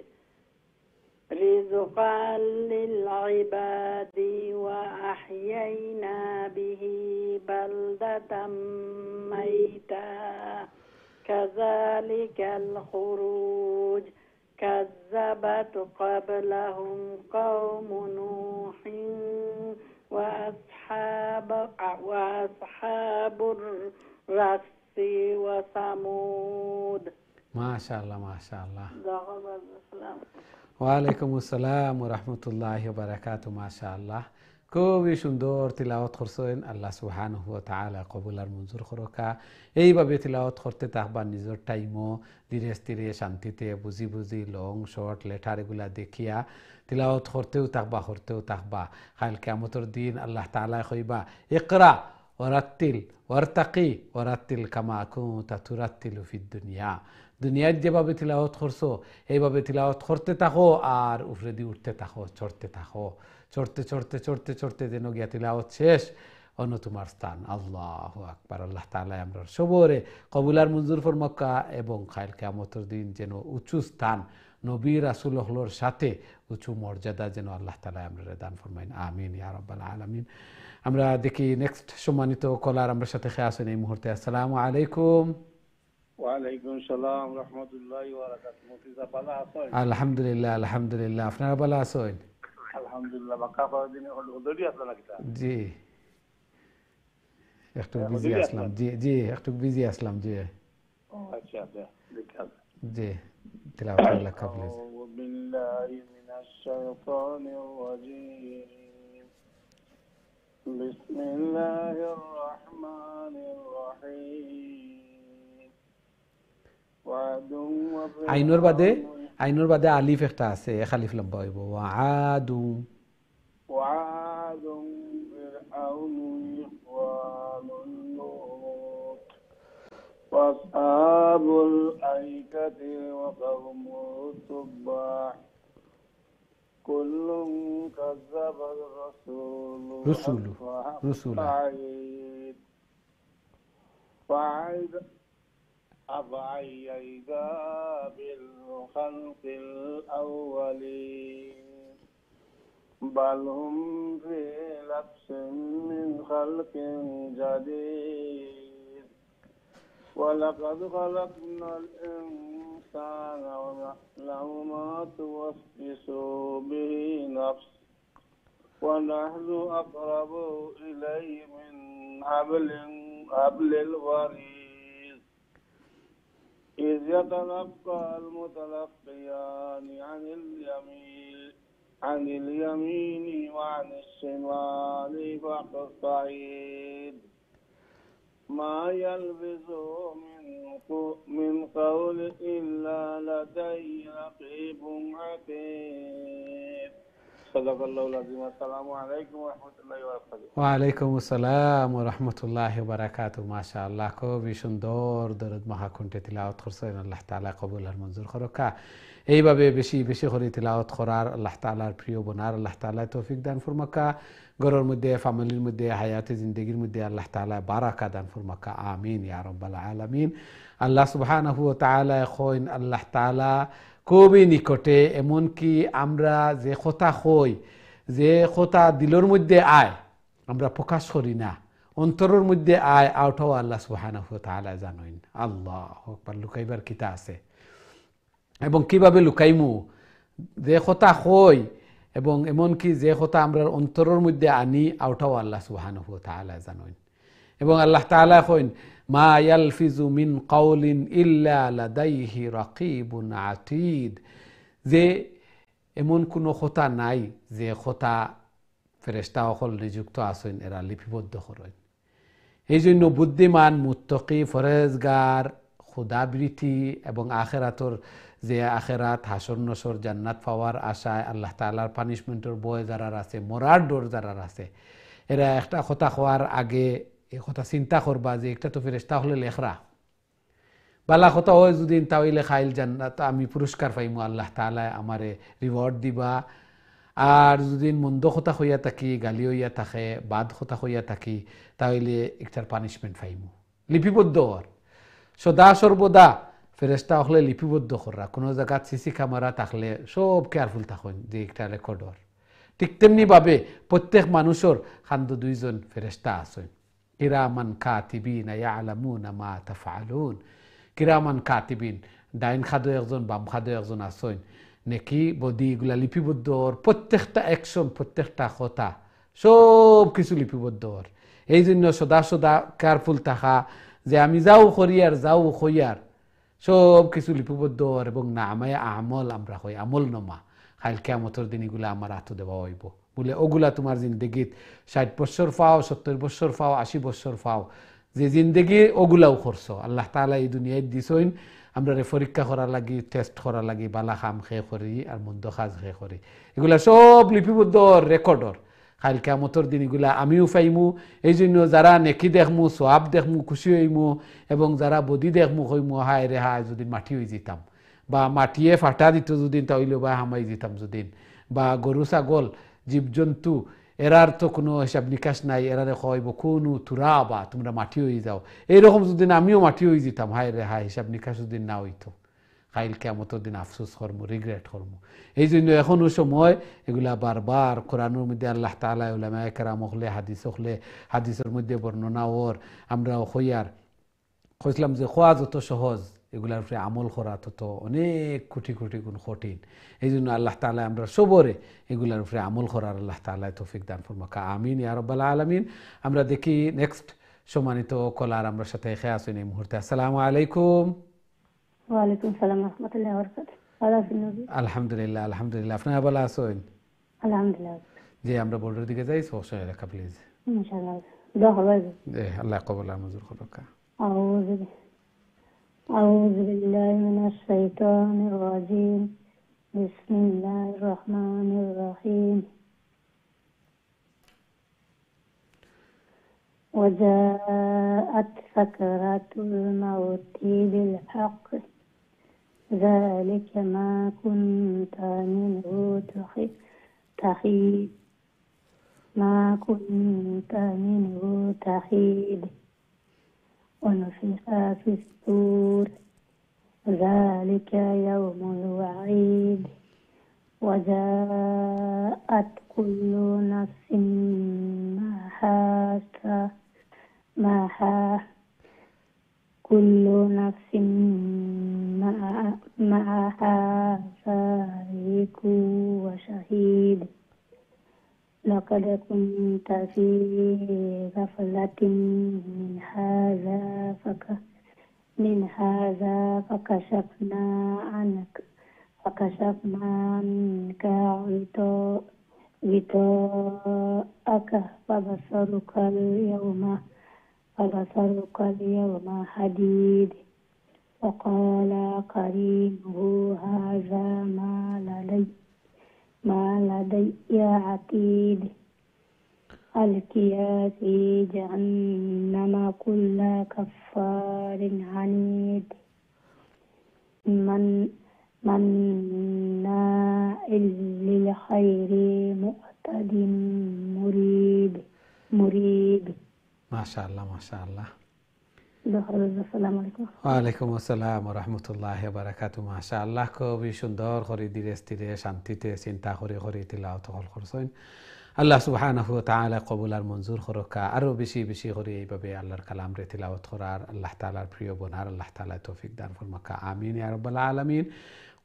رزقا للعباد وأحيينا به بلدة ميتا كذلك الخروج كذبت قبلهم قوم نوح وأصحاب الرس وثمود ما شاء الله ما شاء الله ওয়ালাইকুম আসসালাম ওয়া রাহমাতুল্লাহি ওয়া বারাকাতুহু মাশাআল্লাহ খুবই সুন্দর তিলাওয়াত করছেন আল্লাহ সুবহানাহু ওয়া তাআলা কবুল আর মঞ্জুর করুকা এইভাবে তিলাওয়াত করতে থাকবা নিজের টাইমও ধীরে স্থিরে শান্তিতে বুঝি বুঝি লং শর্ট লেটার এগুলা দেখিয়া তিলাওয়াত করতেও থাকবা কাল কিয়ামতের দিন আল্লাহ তাআলা কইবা ইকরা ওয়ারাত্তিল ওয়ারাত্তিল কামা কুনতা তুরাত্তিলু ফিদ দুনিয়া দুনিয়ায় যেভাবে তিলাওয়াত করছো এইভাবে তিলাওয়াত করতে থাকো আর উপরে দিয়ে উঠতে থাকো চড়তে থাকো চড়তে যেন গিয়া তিলাওয়াত শেষ অন্য তোমার স্থান। আল্লাহু আকবার। আল্লাহ তাআলা আমরা সবরে কবুলার মঞ্জুর ফরমাক্কা এবং কাল কিয়ামতের দিন যেন উঁচু স্থান নবী রাসূল হলোর সাথে উঁচু মর্যাদা যেন আল্লাহ তাআলা আমরা দান ফরমাইন, আমিন ইয়া রাব্বাল আলামিন। আমরা দেখি নেক্সট সম্মানিত কলার আমরা সাথে খেয়ে আসেন এই মুহূর্তে। আসসালামু আলাইকুম। ওয়ালাইকুম সালাম রাহমাতুল্লাহি ওয়া বারাকাতুহু। মুফিজা ভালো আছেন? আলহামদুলিল্লাহ আপনারা ভালো আছেন? আলহামদুলিল্লাহ। বাকা দিনে হলদি আসলা কিতা? জি একটু বিজি আসলাম। জি একটু বিজি আসলাম। জি আচ্ছা দেখাল। জি তিলাওয়াত আল্লাহ কবুল। আউযু বিল্লাহি মিনাশ শাইতানির রাজীম। বিসমিল্লাহির রহমানির রহিম। আইনুর বাদে আলিফ একটা আছে, এক আলিফ লম্বা হইব। ওয়াদু ফিরআউনু ইখওয়ানুন লূত ওয়াসহাবুল আইকাতি ওয়া কওমু তুব্বা কুল্লুন কাযাবার রাসূলু ফাঈদ أفعيدا بالخلق الأولين بل هم في لبس من خلق جديد ولقد خلقنا الإنسان ونعلم ما توسوس به نفسه ونحن أقرب إليه من حبل الوريد إذ يتلقى المتلقيان عن اليمين وعن الشمال فقصعيد ما يلبث من قول إلا لديه رقيب عتيد صدق الله العظيم. السلام عليكم ورحمة الله وبركاته. ওয়ালাইকুম আসসালাম ওয়া রাহমাতুল্লাহি ওয়া বারাকাতুহু। মাশাআল্লাহ খুবই সুন্দর দরুদ মহাকুণ্ঠে তিলাওয়াত করছেন। আল্লাহ তাআলা কবুল আর মঞ্জুর করুকা। এইভাবে বেশি বেশি করে তিলাওয়াত করার আল্লাহ তাআলার প্রিয় বোনার আল্লাহ তাআলা তৌফিক দান ফরমাকা। ঘরের মধ্যে ফ্যামিলির মধ্যে হায়াতে জিন্দেগির মধ্যে আল্লাহ তাআলা বারাকা দান ফরমাকা, আমিন ইয়া রাব্বাল আলামিন। আল্লাহ সুবহানাহু ওয়া তাআলা কইন আল্লাহ তাআলা খুবই নিকটে, এমনকি আমরা যে কথা হই, যে কথা দিলের মধ্যে আয় আমরা প্রকাশ করি না, অন্তরের মধ্যে আয় আউটাও আল্লাহ সুবহানাহু ওয়া তাআলা জানেন। আল্লাহু আকবার। লুকাইবার কিতা আছে এবং কিভাবে লুকাইমু, যে কথা হই এবং এমনকি যে কথা আমরা অন্তরের মধ্যে আনি আউটাও আল্লাহ সুবহানাহু ওয়া তাআলা জানেন। এবং আল্লাহ তাআলা কইন মা ইয়ালফিজু মিন কাউলিন ইল্লা লাদাইহি রাকিবুন আতীদ, যে এমন কোনো কথা নাই যে কথা ফেরেশতা সকল নিযুক্ত আছেন এরা লিপিবদ্ধ করেন। এই জন্য বুদ্ধিমান, মুত্তকি, ফরেজগার, খুদাবৃতি এবং আখেরাতর যে আখেরাত, হাসর নসর, জান্নাত পাওয়ার আশায়, আল্লাহ তাআলার পানিশমেন্টের ভয় যারা আছে, মরার ডর যারা আছে, এরা একটা কথা হওয়ার আগে এই কথা চিন্তা করবা যে একটা তো ফেরেশতা হলে লেখরা বালা কথা হয় যদি তাইলে খাইল জান্নাত আমি পুরস্কার পাইমু, আল্লাহ তাআলা আমারে রিওয়ার্ড দিবা। আর যদি মন্দ কথা হইয়া থাকি, গালি হইয়া থাকে, বাদ কথা হইয়া থাকি, তাহলে একটার পানিশমেন্ট পাইমু। লিপিবদ্ধ হওয়ার সদা সর্বদা ফেরেশতা হলে লিপিবদ্ধ করা, কোনো জায়গাত সিসি ক্যামেরা থাকলে সব কেয়ারফুল থাকুন যে একটা রেকর্ড হওয়ার। ঠিক তেমনিভাবে প্রত্যেক মানুষের খান্দ দুইজন ফেরেশতা আছেন, কিরামান কাতিবিন ইয়ালামুনা মা তাফআলুন। কিরামান কাতিবিন, ডাইন খাদো একজন, বাম খাদো একজন আছেন, নেকি বদি এগুলা লিপিবদ্ধ হওয়ার, প্রত্যেকটা অ্যাকশন, প্রত্যেকটা কথা সব কিছু লিপিবদ্ধ হওয়ার। এই জন্য সদা সদা কেয়ারফুল থাকা যে আমি যাও করিয়ার যাও হইয়ার সব কিছু লিপিবদ্ধ হওয়ার, এবং না আমায় আমল আমরা হই আমল নমা, কাল কিয়ামতের দিন এগুলা আমার হাতে দেওয়া হইব বলে ওগুলা তোমার জিন্দগিত 60 বছর পাও, 70 বছর পাও, 80 বছর পাও, যে জিন্দগি ওগুলাও করছো। আল্লাহ তাআলা এই দুনিয়ায় দিছেন আমরা পরীক্ষা করার লাগি, টেস্ট করার লাগি, বালা খাম খেয়ে করি আর মন্দ কাজ খেয়ে করি, এগুলা সব লিপিবদ্ধ রেকর্ডর। কাল কিয়ামতের দিন এগুলা আমিও পাইমু। এই জন্য যারা নেকি দেখমু, সোয়াব দেখমু, খুশি হইমু, এবং যারা বদি দেখমু হইমু হায় রে হায় যদি মাটি হয়ে যেতাম, বা মাটিয়ে ফাটা দিত যদি তাইলে বা হামাই যেতাম যদি, বা গরু ছাগল জীবজন্তু এরার তো কোনো হিসাব নিকাশ নাই, এরারে কইব কোনো তুরা বা তোমরা মাটি হয়ে যাও, এইরকম যদি আমিও মাটি হয়ে যেতাম হায় রে হায়, হিসাব নিকাশ যদি না হইতো, কাইল কিয়ামতের দিন আফসোস করমু, রিগ্রেট করমু। এই জন্য এখনো সময় এগুলা বারবার কোরআনের মধ্যে আল্লাহ তাআলা উলামায়ে কেরাম হলে, হাদিস হলে, হাদিসের মধ্যে বর্ণনা ওর আমরা হইয়ার কইলাম যে খোয়া যত সহজ, এগুলার উপরে আমল করা তত অনেক কোটি কোটি গুণ কঠিন। এই জন্য আল্লাহ তাআলা আমরা সবরে এগুলার উপরে আমল করার আল্লাহ তাআলা তৌফিক দান ফরমাকা, আমিন ইয়া রাব্বাল আলামিন। আমরা দেখি নেক্সট সম্মানিত কলার আমরা সাথে খেয়ে আসেন এই মুহূর্তে। আসসালামু আলাইকুম। ওয়ালাইকুম সালাম ওয়া রাহমাতুল্লাহি ওয়া বারাকাতুহু। ভালো আছেন নবী? আলহামদুলিল্লাহ, আলহামদুলিল্লাহ। আপনারা ভালো আছেন? আলহামদুলিল্লাহ। জি, আমরা বোর্ডের দিকে যাই, সহসা লেখা প্লিজ। ইনশাআল্লাহ দোয়া করবেন। আল্লাহ কবুল আর মঞ্জুর করুক। أعوذ بالله من الشيطان الرجيم. بسم الله الرحمن الرحيم. وجاءت سكرات الموت بالحق ذلك ما كنت منه تحيد ما كنت منه تحيد ونفخ في الصور ذلك يوم الوعيد وجاءت كل نفس معها كل نفس معها سائق وشهيد لقد كنت في غفلة من هذا فكشفنا عنك غطاءك فبصرك اليوم حديد وقال قرينه هذا ما لدي عتيد ألقيا في جهنم كل كفار عنيد مناع للخير معتد مريب মাশাআল্লাহ, মাশাআল্লাহ। আসসালামু আলাইকুম। ওয়ালাইকুম আসসালাম ওয়া রাহমাতুল্লাহি ওয়া বারাকাতুহু। মাশাআল্লাহ, খুবই সুন্দর করে ধীরে স্থিরে শান্তিতে চিন্তা করে তিলাওয়াত করছেন। আল্লাহ সুবহানাহু ওয়া তাআলা কবুল আর মঞ্জুর করুক। আরো বেশি বেশি করে এইভাবে আল্লাহর কালাম রে তিলাওয়াত করার, আল্লাহ তাআলার প্রিয় বনার আল্লাহ তাআলা তৌফিক দান ফরমাকা, আমিন ইয়া রাব্বাল আলামিন।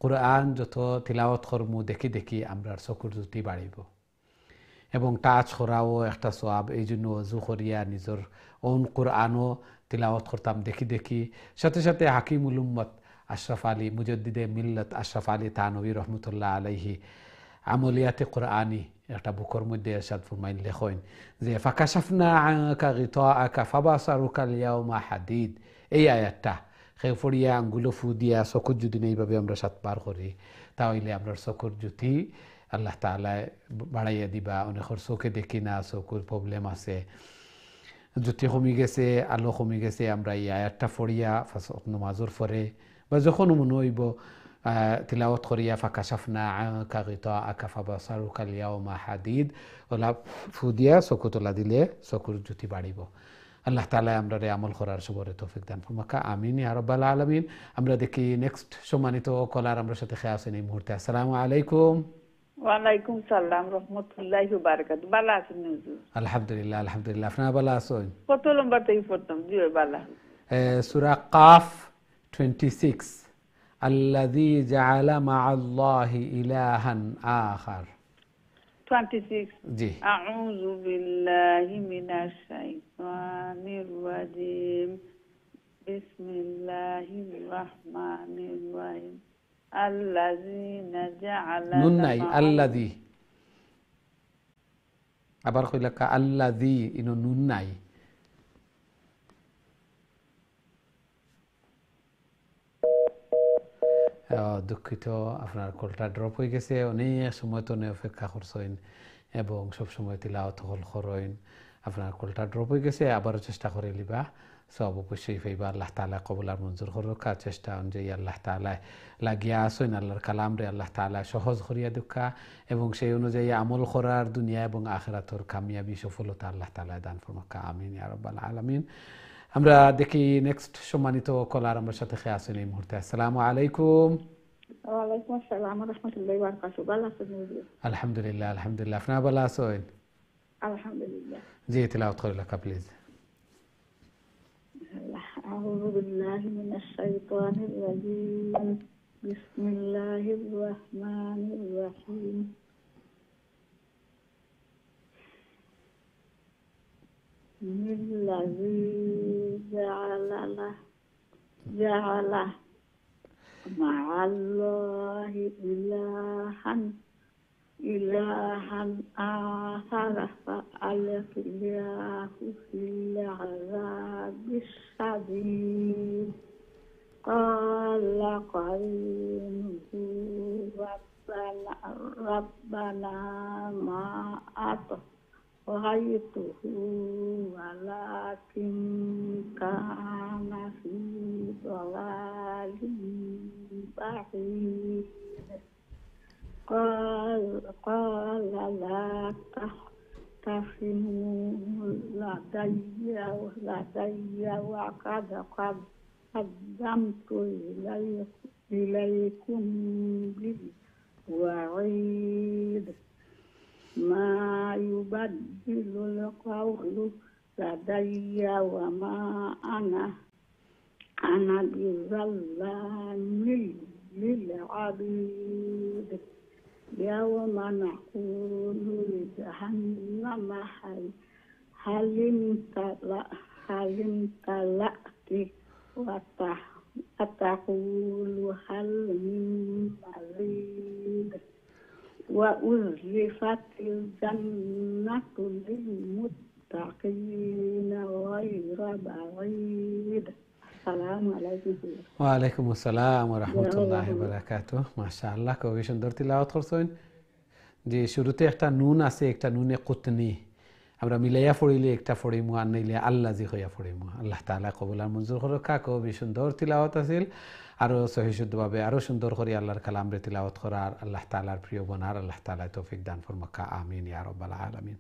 কোরআন যত তিলাওয়াত করমু দেখি দেখি আমরার চকুর জ্যোতি বাড়িব। এবং টাচ করাও একটা সওয়াব। এই জন্য অজু করিয়া নিজের ওন কোরআনও তিলাওয়াত করতাম দেখি দেখি। সাথে সাথে হাকিমুল উম্মত আশরাফ আলী মুজদ্দিদে মিল্লত আশরাফ আলী থানভী রহমতুল্লাহ আলাইহি আমলিয়াতে কোরআনি একটা বুকের মধ্যে এরশাদ ফরমাইন লেখেন যে ফাকাশাফনা আনকা গিতাআকা ফাবাসারুকা আল-ইয়াওমা হাদিদ। এই আয়াতটা সেই ফড়িয়া আঙ্গুলো ফু দিয়া চকুর যদি এইভাবে আমরা 7 বার করি তাহলে আমরা চকুর জ্যোতি আল্লাহ তাআলা বাড়াইয়া দিবা। অনেকের চোখে দেখি না, চকুর প্রবলেম আছে, জ্যোতি কমি গেছে, আলো কমি গেছে, আমরা এই আয়াতটা ফড়িয়া নামাজের পরে বা যখন মনে হইব তিলাওয়াত করিয়া ফাকাশাফনা আনকা গিতাআকা ফাবাসারুকা আল-ইয়াওমা হাদিদ ওলা ফু দিয়া চকু তোলা দিলে চকুর জ্যোতি বাড়িব। আল্লাহ তাআলা আমরা আমল করার সবরে তৌফিক দান ফরমাকা, আমিন ইয়া রাব্বাল আলামিন। আমরা দেখি নেক্সট সম্মানিত কলার আমরা সাথে খেয়ে আছেন এই মুহূর্তে। আসসালামু আলাইকুম। ওয়ালাইকুম সালাম রহমতুল্লাহি ওয়া বারাকাতুহু। ভালো আছেন হুজুর? আলহামদুলিল্লাহ আলহামদুলিল্লাহ। আপনারা ভালো আছেন? কত নম্বর থেকে পড়তাম? জি ভালো। সূরা কাফ 26 আল্লাযী জাআলা মা'আল্লাহি ইলাহান আখার 26 জি। আউযু বিল্লাহি মিনাশ শাইতানির রাজিম বিসমিল্লাহির রাহমানির রাহিম আল্লাযীনা জাআলা নুন নাই, আল্লাযী। আবার কইলা কা আল্লাযী, ইনো নুন নাই। দুঃখিত, আপনার কলটা ড্রপ হয়ে গেছে। অনেক সময় তো অপেক্ষা করছেন এবং সবসময় তিলাওয়াত হল করেন, আপনার কলটা ড্রপ হয়ে গেছে। আবারও চেষ্টা করে লিবা, সব অবশ্যই পাইবা। আল্লাহ তাআলা কবুল আর মঞ্জুর করুকা। চেষ্টা অনুযায়ী আল্লাহ তাআলা লাগিয়া আসেন আল্লাহর কালাম রে আল্লাহ তাআলা সহজ করিয়া দুঃখা এবং সেই অনুযায়ী আমল করার দুনিয়া এবং আখিরাতের কামিয়াবি সফলতা আল্লাহ তাআলা দান ফরমাকা, আমিন ইয়া রাব্বাল আলামিন। আমরা দেখি নেক্সট সম্মানিত কলার আমার সাথে খেয়ে আছেন এই মুহূর্তে। আসসালামু আলাইকুম। ওয়ালাইকুম আসসালাম ওয়া রাহমাতুল্লাহি ওয়া বারাকাতুহু। ভালো আছেন হুজুর? আলহামদুলিল্লাহ আলহামদুলিল্লাহ। আপনারা ভালো আছেন? আলহামদুলিল্লাহ। জি, তিলাওয়াত করে লেখা প্লিজ। আউযু বিল্লাহি মিনাশ শাইতানির রাজিম বিসমিল্লাহির রাহমানির রাহিম الذي جعل مع الله إلها آخر فألقياه في العذاب الشديد قال قرينه ربنا ما أطغيته ولكن كان في ضلال بعيد قال لا تختصموا لدي وقد قدمت إليكم بالوعيد ما يبدل القول لدي وما أنا بظلام للعبيد يوم نقول لجهنم هل امتلأت وتقول هل من مزيد وأزلفت الجنة للمتقين غير بعيد আসসালামু আলাইকুম। ওয়ালাইকুম আসসালাম ওয়া রাহমাতুল্লাহি ওয়া বারাকাতুহু। মাশাআল্লাহ, খুবই সুন্দর তিলাওয়াত করছেন। যে শুরুতে একটা নুন আছে, একটা নুনে কুতনি, আমরা মিলাইয়া পড়িলে একটা পড়িমু আর নাইলে আল্লাযী হইয়া পড়িমু। আল্লাহ তাআলা কবুল আর মঞ্জুর করুক। খুবই সুন্দর তিলাওয়াত আছিল। আরও সহি শুদ্ধভাবে আরও সুন্দর করে আল্লাহর কালাম রে তিলাওয়াত করার, আল্লাহ তাআলার প্রিয় বনার আল্লাহ তাআলা তৌফিক দান ফরমাকা, আমিন ইয়া রাব্বাল আলামিন।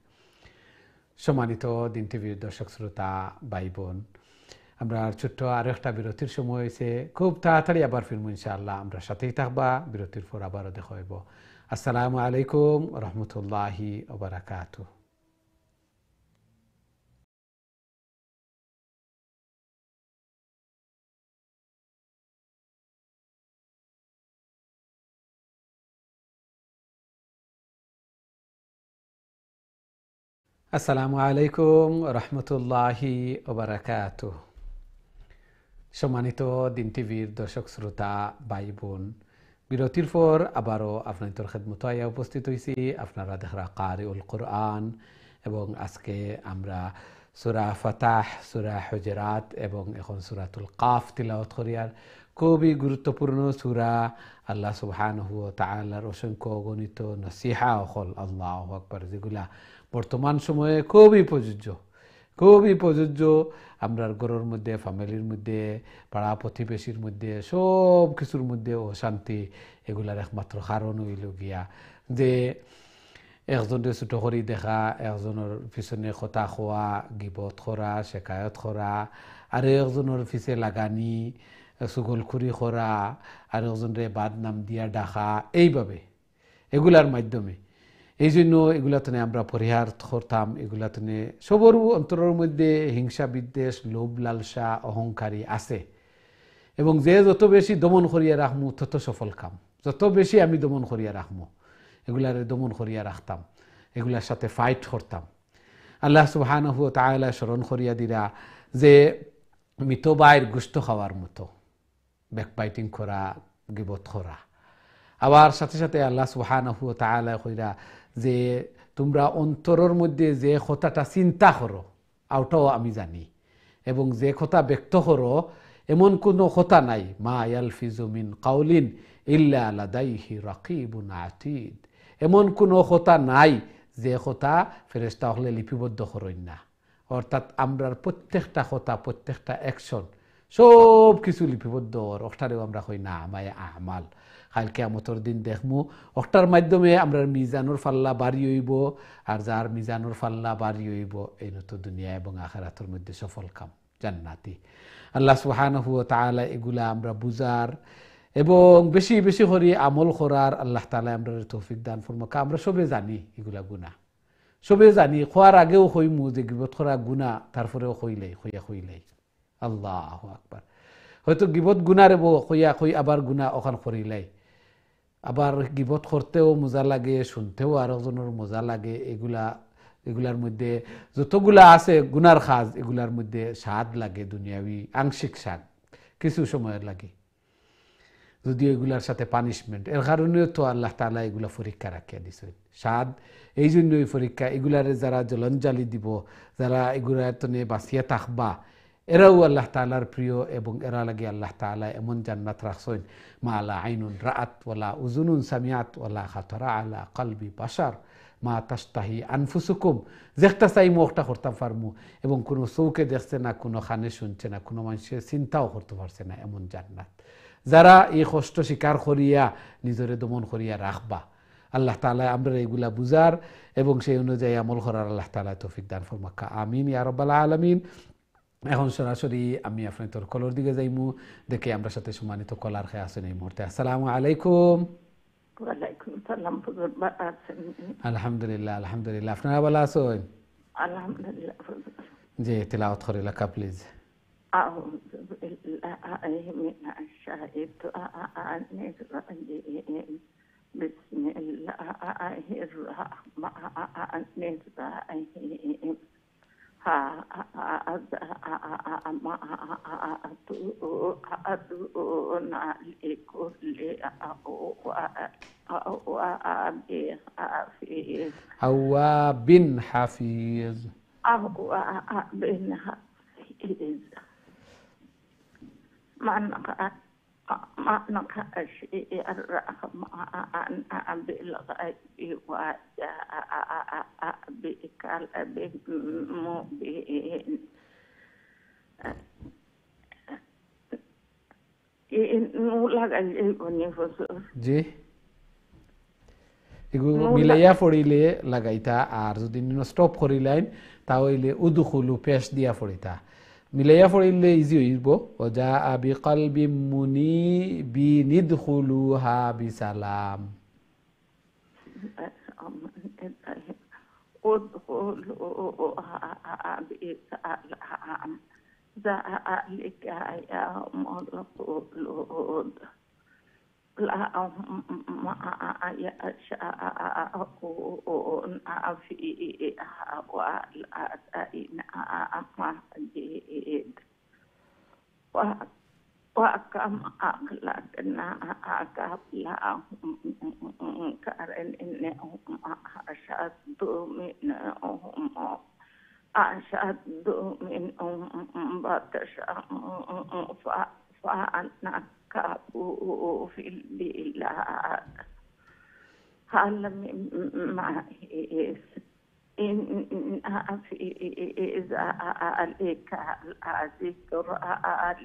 সম্মানিত দিন টিভির দর্শক শ্রোতা ভাই বোন, আমরা ছোট্ট আরও একটা বিরতির সময় হয়েছে। খুব তাড়াতাড়ি আবার ফিরবো ইনশাআল্লাহ। আমরা সাথেই থাকবা, বিরতির পর আবারও দেখা হইব। আসসালামু আলাইকুম রহমতুল্লাহি ওয়া বারাকাতুহু। আসসালামু আলাইকুম রহমতুল্লাহি ওবারাকাতুহ। সম্মানিত দিন টিভির দর্শক শ্রোতা ভাই বোন, বিরতির পর আবারও আপনাদের খেদমত আয়া উপস্থিত হয়েছি। আপনারা দেখরা কারিউল কোরআন, এবং আজকে আমরা সূরা ফাতাহ, সূরা হুজুরাত এবং এখন সূরাতুল কাফ তিলাওয়াত করিয়ার। খুবই গুরুত্বপূর্ণ সূরা। আল্লাহ সুবহানাহু ওয়া তাআলার অসংখ্য অগণিত নসিহা হল আল্লাহু আকবার, যেগুলা বর্তমান সময়ে খুবই প্রযোজ্য। আমরার ঘরের মধ্যে, ফ্যামিলির মধ্যে, পাড়া প্রতিবেশীর মধ্যে, সব কিছুর মধ্যে অশান্তি, এগুলার একমাত্র কারণ হইল গিয়া যে একজনের ছোট করি দেখা, একজনের পিছনে কথা খোয়া, গিবত করা, শেকায়ত করা, আর একজনের পিছে লাগানি, চুগলখুরি করা, আর একজনের বাদ নাম দিয়া ডাকা, এইভাবে এগুলার মাধ্যমে। এই জন্য এগুলাতনে আমরা পরিহার করতাম। এগুলাতনে সবর অন্তরের মধ্যে হিংসা, বিদ্বেষ, লোভ, লালসা, অহংকারী আছে, এবং যে যত বেশি দমন করিয়া রাখমু তত সফল কাম। যত বেশি আমি দমন করিয়া রাখমু, এগুলারে দমন করিয়া রাখতাম, এগুলার সাথে ফাইট করতাম। আল্লাহ সুবহানাহু ওয়া তাআলা স্মরণ করিয়া দিরা যে মৃত বাইর গোশত খাওয়ার মতো ব্যাকবাইটিং করা, গিবত করা। আবার সাথে সাথে আল্লাহ সুবহানাহু ওয়া তাআলা কইরা যে তোমরা অন্তরের মধ্যে যে কথাটা চিন্তা করো, ওটাও আমি জানি, এবং যে কথা ব্যক্ত করো এমন কোনো কথা নাই, মা ইয়ালফিজু মিন কাউলিন ইল্লা লাদাইহি রাকিবুন আতীদ। এমন কোনো কথা নাই যে কথা ফেরেশতা হলে লিপিবদ্ধ করেন না। অর্থাৎ আমরার প্রত্যেকটা কথা, প্রত্যেকটা অ্যাকশন, সব কিছু লিপিবদ্ধ। ওটারেও আমরা কই না আমায় আমাল। কাল কিয়ামতের দিন দেখমু, ওটার মাধ্যমে আমরা মিজানুর ফাল্লা বাড়ি হইব, আর যার মিজানুর ফাল্লা বাড়ি হইব এই নতুন দুনিয়া এবং আখিরাতের মধ্যে সফল কাম জান্নাতি। আল্লাহ সুবহানাহু ওয়া তাআলা এগুলা আমরা বুঝার এবং বেশি বেশি করে আমল করার আল্লাহ তাআলা আমরা তৌফিক দান ফরমাক। আমরা সবে জানি এগুলা গুনাহ, সবে জানি, খোয়ার আগেও কইমু যে গিবত করা গুনাহ, তারপরেও কইলাই আল্লাহু আকবার। হয়তো গিবত গুনারে কই আবার গুনাহ ওখান করিলাই, আবার গিবত করতেও মজা লাগে, শুনতেও আরেকজনের মজা লাগে। এগুলার মধ্যে যতগুলা আছে গুনার কাজ, এগুলার মধ্যে স্বাদ লাগে, দুনিয়াবি আংশিক স্বাদ কিছু সময়ের লাগে, যদিও এগুলার সাথে পানিশমেন্ট। এর কারণেও তো আল্লাহ তাআলা এগুলা পরীক্ষা রাখিয়া দিছেন। স্বাদ এই জন্যই পরীক্ষা। এগুলারে যারা জলঞ্জালি দিব, যারা এগুলার তনে বাঁচিয়া থাকবা, এরাও আল্লাহ তাআলার প্রিয়, এবং এরা লাগে আল্লাহ তাআলা এমন জান্নাত রাখছেন, মা লা আইনুন রাআত ওয়ালা উযুনুন সামিআত ওয়ালা খাতারা আলা কলবি বাশার মা তাশতাহি আনফুসুকুম। যেটা চাইমু ওটা করতে পারমু, এবং কোনো চৌকে দেখছে না, কোনো কানে শুনছে না, কোনো মানুষের চিন্তাও করতে পারছে না, এমন জান্নাত। যারা এই কষ্ট স্বীকার করিয়া নিজরে দমন করিয়া রাখবা, আল্লাহ তাআলা আমরা এগুলা বুঝার এবং সেই অনুযায়ী আমল করার আল্লাহ তাআলা তৌফিক দান ফরমাক্কা। আমিন ইয়া রাব্বাল আলামিন। এখন সরাসরি আমি আপনাদের কলর দিকে যাইমু, দেখে আমরা সাথে সম্মানিত কলার খেয়ে আছেন এই মুহূর্তে। আসসালামু আলাইকুম। ওয়ালাইকুম সালাম। হুজুর ভালো আছেন? আলহামদুলিল্লাহ, আলহামদুলিল্লাহ। আপনারা ভালো আছেন? আলহামদুলিল্লাহ। জি, তিলাওয়াত করে লেখা প্লিজ। আউযু বিল্লাহি মিনাশ শাইতানির রাজিম। বিসমিল্লাহির রাহমানির রাহিম। আওয়াবিন হাফিজ। من خشي الرحمن بالغيب وجاء بقلب مبين জি, এগুলো মিলাইয়া পড়িলে লাগাইতা, আর যদি স্টপ করিলেন তাহলে উদুখুলু পেশ দিয়া পড়িতা। মিলাইয়া পড়িলে ইজি হইব। ওজা আবি কলবি মুনি বি নিদখুলুহা বিসালাম। ذلك يوم الخلود وكم أخلقنا قبلهم كأنهم أشد منهم بطشا فأنكبوا في البلاد هل من معيز إن في ذلك الذكر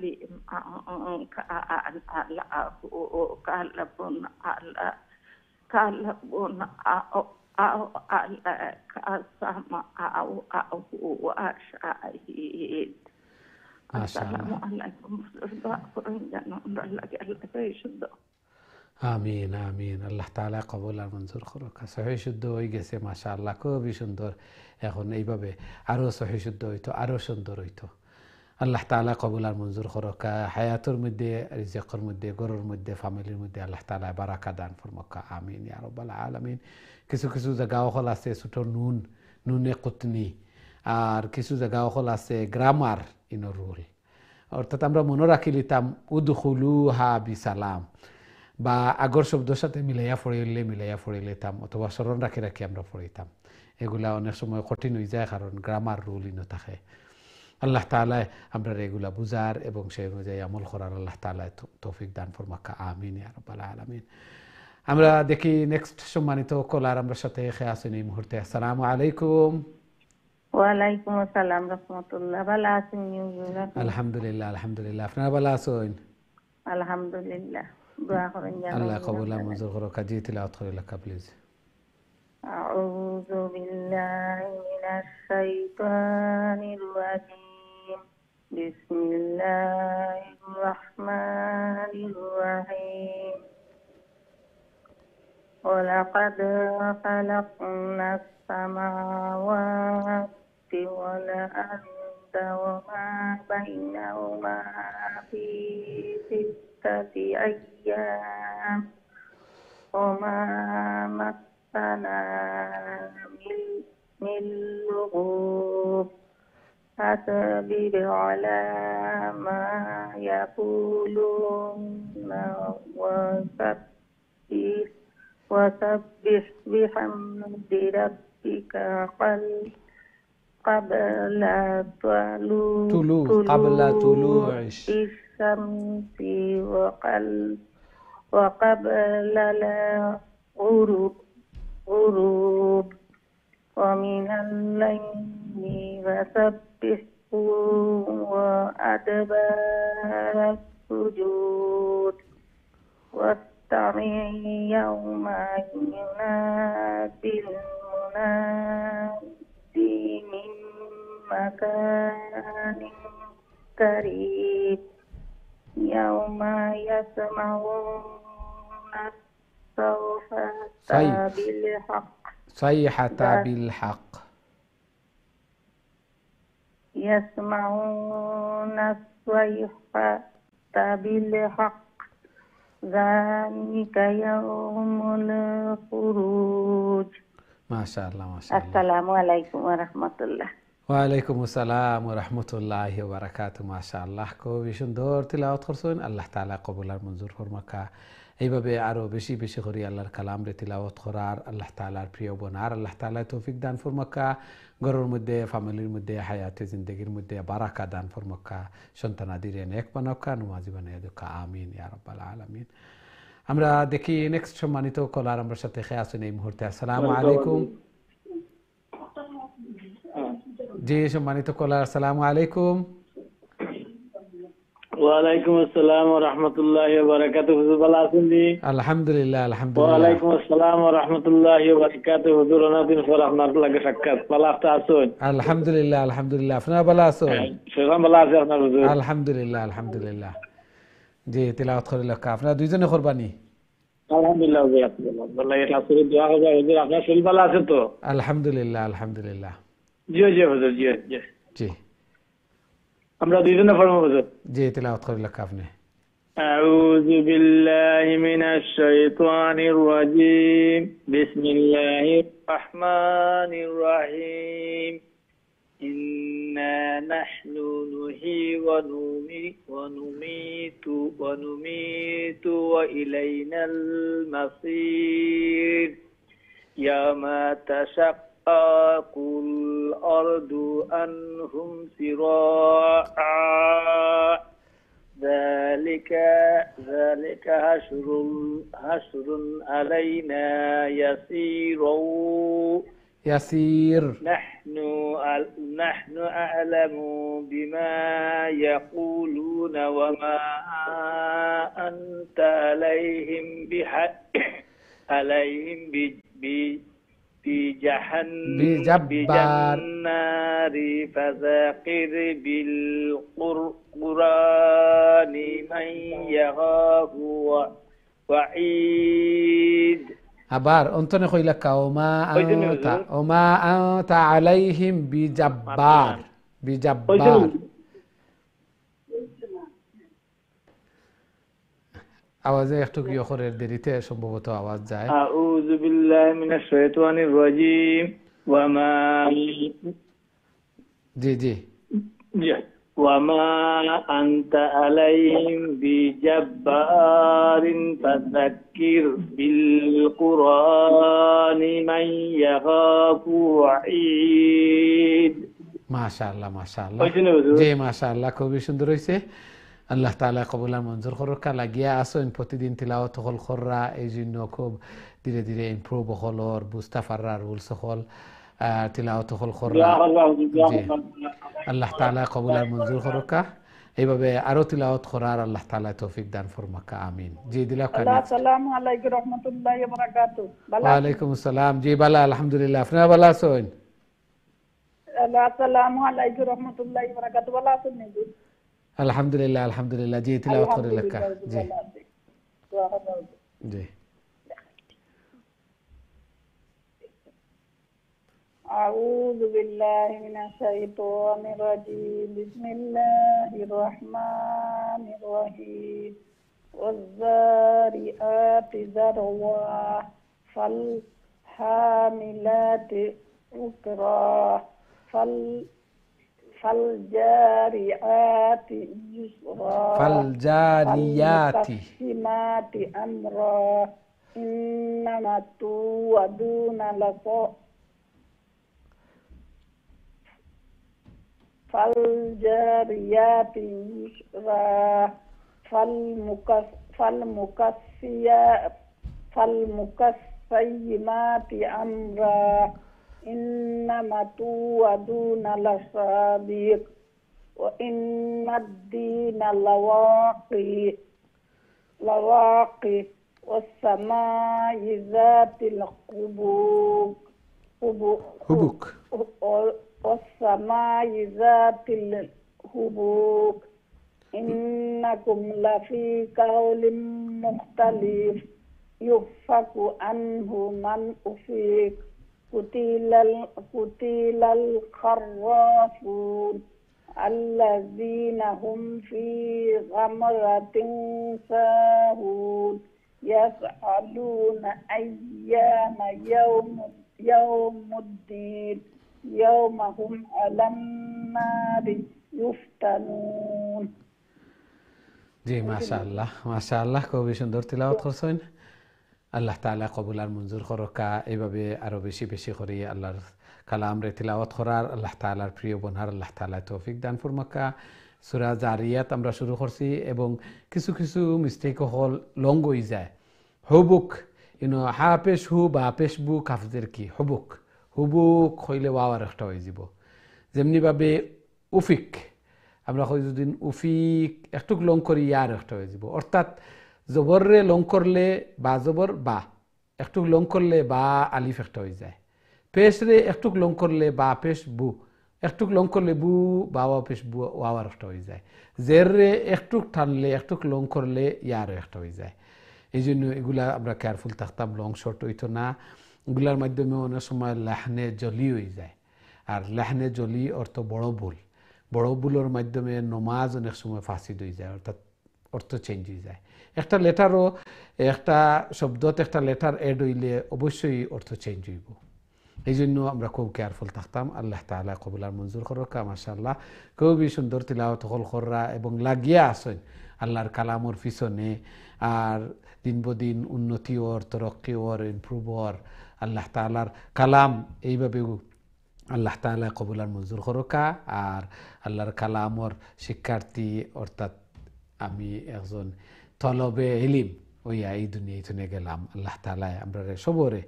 لمن كان له قلب أو عليك السمع أو شاهد. السلام عليكم আমিন আমিন আল্লাহ তাআলা কবুল আর মঞ্জুর করুক। সহিহ শুদ্ধ হয়ে গেছে মাশাআল্লাহ, খুবই সুন্দর। এখন এইভাবে আরো সহিহ শুদ্ধ হইতো, আরো সুন্দর হইতো। আল্লাহ তাআলা কবুল আর মঞ্জুর করুক। হায়াতের মধ্যে, রিজিকের মধ্যে, গরুর মধ্যে, ফ্যামিলির মধ্যে আল্লাহ তাআলা বারাকা দান ফরমাক। আমিন ইয়া রাব্বাল আলামিন। কিছু কিছু জায়গা হল আছে ছোট নুনে কুতনি, আর কিছু জায়গা হল আছে গ্রামার ইনো রুল। অর্থাৎ আমরা মনে রাখি লিতাম উদখুলুহা বিসালাম, বা আগর শব্দের সাথে মিলাইয়া পড়িলেতাম, অথবা স্মরণ রাখি রাখি আমরা পড়িতাম। এগুলা অনেক সময় কঠিন হয়ে যায়, কারণ গ্রামার রুল ইনো থাকে। আল্লাহ তাআলা আমরা এগুলা বুঝার এবং সেই অনুযায়ী আমল করার আল্লাহ তাআলা তৌফিক দান ফরমাক। আমিন ইয়া রাব্বাল আলামিন। আমরা দেখি নেক্সট সম্মানিত কলার আমরা সাথে আছেন এই মুহূর্তে। আসসালামু আলাইকুম। ওয়ালাইকুম আসসালাম রাহমাতুল্লাহ। ভালো আছেন? আলহামদুলিল্লাহ আলহামদুলিল্লাহ। আপনারা ভালো আছেন? আলহামদুলিল্লাহ। দোয়া করেন যেন আল্লাহ কবুল আর মঞ্জুর করুক। জি তিলাওয়াত করে লেখা প্লিজ। আউযু বিল্লাহি মিনাশ শাইতানির রাজীম। বিসমিল্লাহির রাহমানির রাহিম। ওয়ালাকাদ খালাকনাস সামাওয়াতি ওয়াল আরদা ওয়া মা বাইনাহুমা ফি সিত্তাতি আইয়াম ওয়া মা মাসসানা মিন লুগুব ফাসবির আলা মা ইয়াকুলুনা وسبح بحمد ربك قبل طلوع الشمس وقبل الغروب ومن الليل فسبحه وأدبار السجود واستمع يوم ينادي المنادي من مكان قريب يوم يسمعون صيحة بالحق يسمعون الصيحة بالحق ذلك يوم الخروج। ما شاء الله ما شاء الله। السلام عليكم ورحمة الله। ওয়ালাইকুম আসসালাম ওয়া রাহমাতুল্লাহি ওয়া বারাকাতুহু। মাশাআল্লাহ, খুবই সুন্দর তিলাওয়াত করছেন। আল্লাহ তাআলা কবুল আর মঞ্জুর ফরমাকা। এইভাবে আরো বেশি বেশি করে আল্লাহর কালাম রে তিলাওয়াত করার, আল্লাহ তাআলার প্রিয় বনার আল্লাহ তাআলা তৌফিক দান ফরমাকা। ঘরের মধ্যে, ফ্যামিলির মধ্যে, হায়াতে জিন্দেগির মধ্যে বারাকা দান ফরমাকা। সন্তানাদিরে নেক বানাকা, নমাজি বানায়া দুকা। আমিন ইয়া রাব্বাল আলামিন। আমরা দেখি নেক্সট সম্মানিত কলার আমরা সাথে আছেন এই মুহূর্তে। আসসালামু আলাইকুম। জি সম্মানিত কলার, আসসালামু আলাইকুম। ওয়ালাইকুম আসসালাম ওয়া রাহমাতুল্লাহি ওয়া বারাকাতুহু। হুজুর ভালো আছেন জি? আলহামদুলিল্লাহ আলহামদুলিল্লাহ। ওয়ালাইকুম আসসালাম ওয়া রাহমাতুল্লাহি ওয়া বারাকাতুহু। হুজুর অনেকদিন পর আপনার লাগে সাক্ষাৎ। ভালো আছেন? আলহামদুলিল্লাহ আলহামদুলিল্লাহ। আপনারা ভালো আছেন? সেরকম ভালো আছে আপনার হুজুর? আলহামদুলিল্লাহ আলহামদুলিল্লাহ। জি তিলাওয়াত করে লেখা। আপনারা দুইজনে করবানি? আলহামদুলিল্লাহ হুজুর আলহামদুলিল্লাহ। আল্লাহ এর কাছে দোয়া করব হুজুর, আপনার শরীর ভালো আছে তো? আলহামদুলিল্লাহ আলহামদুলিল্লাহ। জি জি হুজুর, জি জি। জি আমরা দুইজনে পড়ব হুজুর। জি তিলাওয়াত করে লেখা আপনি। أعوذ بالله من الشيطان الرجيم بسم الله الرحمن الرحيم إنا نحن نحيي ونميت وإلينا المصير يوم تشقق الأرض عنهم سراعا ذلك حشر علينا يسير نحن أعلم بما يقولون وما أنت عليهم بجبار فذكر بالقرآن من يخاف وعيد আবার অন্তনে কইলা ওমা আনতা আলাইহিম বিজাব্বার আওয়াজে একটু কি অক্ষরের দেরিতে সম্ভবত আওয়াজ যায়। আউযু বিল্লাহি মিনাশ শাইতানির রাজীম জি ওয়ামা আনতা আলাইহিম বিজাব্বারিন ফাযাক্কির বিল কুরআনি মান ইয়াখাফু ওয়াঈদ। মাশাআল্লাহ জি মাশাআল্লাহ, খুবই সুন্দর হয়েছে। আল্লাহ তাআলা কবুল আর মঞ্জুর করুক। লাগিয়া আসেন প্রতিদিন তিলাওয়াত হল খররা, এই জন্য খুব ধীরে ধীরে ইমপ্রুভ হলর মুস্তাফাররা রুলস হল তিলাওয়াত হল খররা। জি আল্লাহ তাআলা কবুল আর মঞ্জুর করুক। এইভাবে আরো তিলাওয়াত করার আল্লাহ তাআলা তৌফিক দান ফরমাকা, আমিন। জি দিলা কানে। আসসালামু আলাইকুম রাহমাতুল্লাহি ওয়া বারাকাতুহু। ওয়া আলাইকুম আসসালাম। জি বালা আলহামদুলিল্লাহ, আপনারা ভালো আছেন? আসসালামু আলাইকুম রাহমাতুল্লাহি ওয়া বারাকাতুহু। ভালো আছেন নাকি? আলহামদুলিল্লাহ জি তিলাওয়াত করে লেখা। জি জি আউযু বিল্লাহি মিনাশ শাইতানির রাজীম বিসমিল্লাহির রহমানির রহিম ওয়াজ-যারিআতি যারওয়া ফাল-হামিলাতি উকরা فالجاريات يسرا فالجاريات فالمقسمات أمرا إنما توعدون لصادق فالجاريات يسرا فالمقسمات أمرا إنما توعدون لصادق وإن الدين لواقع والسماء ذات الحبوك والسماء ذات الحبوك إنكم لفي قول مختلف يؤفك عنه من أفك قتل الخرافون الذين هم في غمرة ساهون يسألون أيام يوم الدين يوم هم على النار يفتنون। জি মাশাআল্লাহ খুবই সুন্দর তিলাওয়াত করছেন। আল্লাহ তাআলা কবুল আর মঞ্জুর করুকা। এইভাবে আরো বেশি বেশি করে আল্লাহর কালাম রে তিলাওয়াত করার আল্লাহ তাআলার প্রিয় বনার আল্লাহ তাআলা তৌফিক দান ফরমাকা। সূরা জারিয়াত আমরা শুরু করছি এবং কিছু কিছু মিস্টেক হল লং হয়ে যায়। হুবুক হা পেশ হু বা পেশ বু কাফজের কি হুবুক হইলে ওয়াওয়ার একটা হয়ে যাব। যেমনিভাবে উফিক আমরা কই যদি উফিক একটু লং করি ইয়ার একটা হয়ে যাব। অর্থাৎ জবররে লং করলে বা জবর বা একটু লং করলে বা আলিফ একটা হয়ে যায়। পেশ রে একটু লং করলে বা পেশ বু, একটু লং করলে বু বা পেশ বু ওয়াওয়ার একটা হয়ে যায়। জের রে একটু টানলে একটু লং করলে ইয়ারও একটা হয়ে যায়। এই জন্য এগুলা আমরা কেয়ারফুল থাকতাম, লং শর্ট হইতো না। এগুলার মাধ্যমে অনেক সময় লাহনে জলি হয়ে যায়। আর লাহনে জলি অর্থ বড় ভুল। বড় ভুলের মাধ্যমে নমাজ অনেক সময় ফাঁসিদ হয়ে যায়। অর্থাৎ অর্থ চেঞ্জ হয়ে যায়। একটা লেটারও একটা শব্দতে একটা লেটার অ্যাড হইলে অবশ্যই অর্থ চেঞ্জ হইব। এই জন্য আমরা খুব কেয়ারফুল থাকতাম। আল্লাহ তাআলা কবুল আর মঞ্জুর করুক। মাশাআল্লাহ খুবই সুন্দর তিলাওয়াত হল কররা এবং লাগিয়া আসেন আল্লাহর কালামর পিছনে। আর দিন বদিন উন্নতি ওর তরক্কি ওর ইমপ্রুভ ওর আল্লাহ তাআলার কালাম এইভাবে আল্লাহ তাআলা কবুল আর মঞ্জুর করুক। আর আল্লাহর কালামর শিক্ষার্থী অর্থাৎ আমি একজন তলবে ইলম ওইয়া এই দুনিয়ায় গেলাম। আল্লাহ তাআলা আমরা সবরে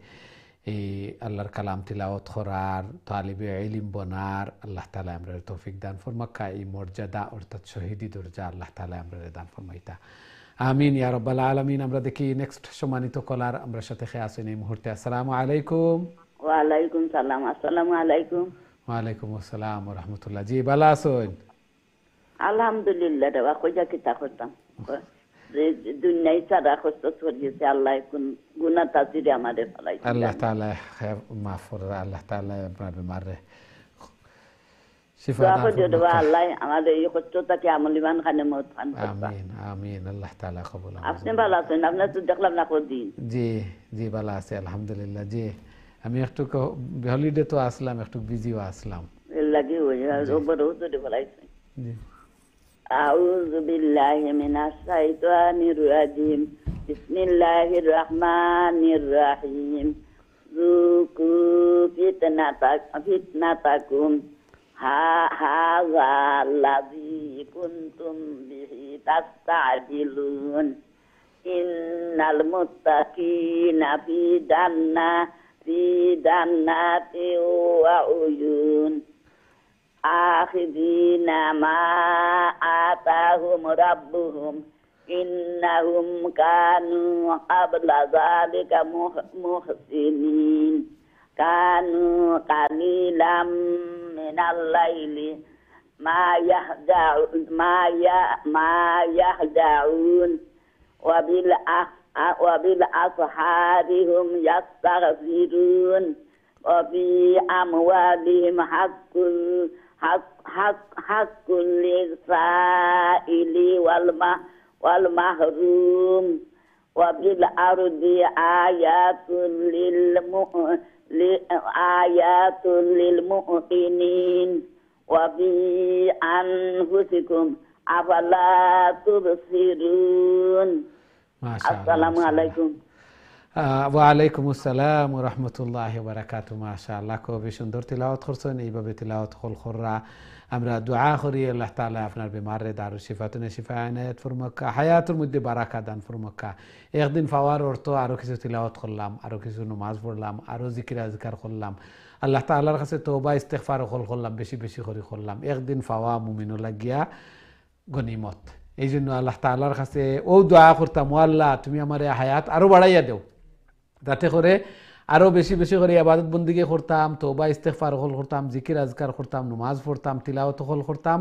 এই আল্লাহর কালাম তিলাওয়াত করার তালিবে ইলম বনার আল্লাহ তাআলা আমরা তৌফিক দান ফরমাক্কা। এই মর্যাদা অর্থাৎ শহীদি দরজা আল্লাহ তাআলা আমরা দান ফরমাইতা। আমিন ইয়া রাব্বাল আলামিন। আমরা দেখি নেক্সট সম্মানিত কলার আমরা সাথে আছেন এই মুহূর্তে। আসসালামু আলাইকুম। ওয়ালাইকুম সালাম। আসসালামু আলাইকুম। ওয়ালাইকুম আসসালাম ওয়া রাহমাতুল্লাহ। জি ভালো আছেন? আলহামদুলিল্লাহ রে কইয়া কিতা করতাম দুনিয়ায় সারা কষ্ট করিয়েছে আল্লাহ কোন গুনাহ তাজিরে আমাদের ফলাই আল্লাহ তাআলা মাফ করে। আল্লাহ তাআলা আপনার বিমারে শিফা দান করুন। আল্লাহ আমাদের এই কষ্টটাকে আমলিমান খানে মত খান। আমিন আমিন। আল্লাহ তাআলা কবুল। আপনি ভালো আছেন? আপনার তো দেখলাম না কদিন। জি জি ভালো আছে আলহামদুলিল্লাহ। জি আমি একটু হলিডে তো আসলাম, একটু বিজিও আসলাম। লাগি হই ওবর ওজরে ফলাইছে। জি আউযু বিল্লাহি মিনাশ শাইতানির রাজিম। বিসমিল্লাহির রহমানির রহিম। যুকু ফিতনাতাকুম হাযাল্লাযী কুনতুম বিহি তাস্তাজিলুন। ইন্নাল মুত্তাকিনা ফি জান্নাতি ওয়া উয়ুন আখিযিনা মা আতাহুম রাব্বুহুম ইন্নাহুম কানু ক্বাবলা যালিকা মুহসিনিন। কানু কালিলাম মিনাল লাইলি মা ইয়াহজাউন ওয়া বিল আসহারিহুম ইয়াস্তাগফিরুন ওয়া ফি আমওয়ালিহিম হাক্কুল লিসাইলি ওয়াল মাহরুম ওয়া বিল আরদি আয়াতুল লিল মুকিনিন ওয়া ফি আনফুসিকুম আফালা তুবসিরুন। আসসালামু আলাইকুম। ওয়ালাইকুম আসসালাম ওয়া রাহমাতুল্লাহি ওয়া বারাকাতুহু। মাশাআল্লাহ খুবই সুন্দর তিলাওয়াত করছেন। এইভাবে তিলাওয়াত কররা আমরা দোয়া করি আল্লাহ তাআলা আপনার বিমারে দারু শিফাতুনে শিফা আনায়াত ফরমাক্কা, হায়াতের মধ্যে বারাকা দান ফরমাক্কা। একদিন পাওয়ার অর্থ আরো কিছু তিলাওয়াত করলাম, আরো কিছু নামাজ পড়লাম, আরো জিকির আজকার করলাম, আল্লাহ তাআলার কাছে তওবা ইস্তিগফার করলাম, বেশি বেশি করে করলাম। একদিন পাওয়া মুমিনুল লাগিয়া গনিমত। এই জন্য আল্লাহ তাআলার কাছে ও দোয়া করতাম, ও আল্লাহ তুমি আমার হায়াত আরো বাড়াইয়া দেও, যাতে করে আরো বেশি বেশি করে ইবাদত বন্দিগি করতাম, তওবা ইস্তিগফার করতাম, জিকির আজকার করতাম, নামাজ পড়তাম, তিলাওয়াত করতাম,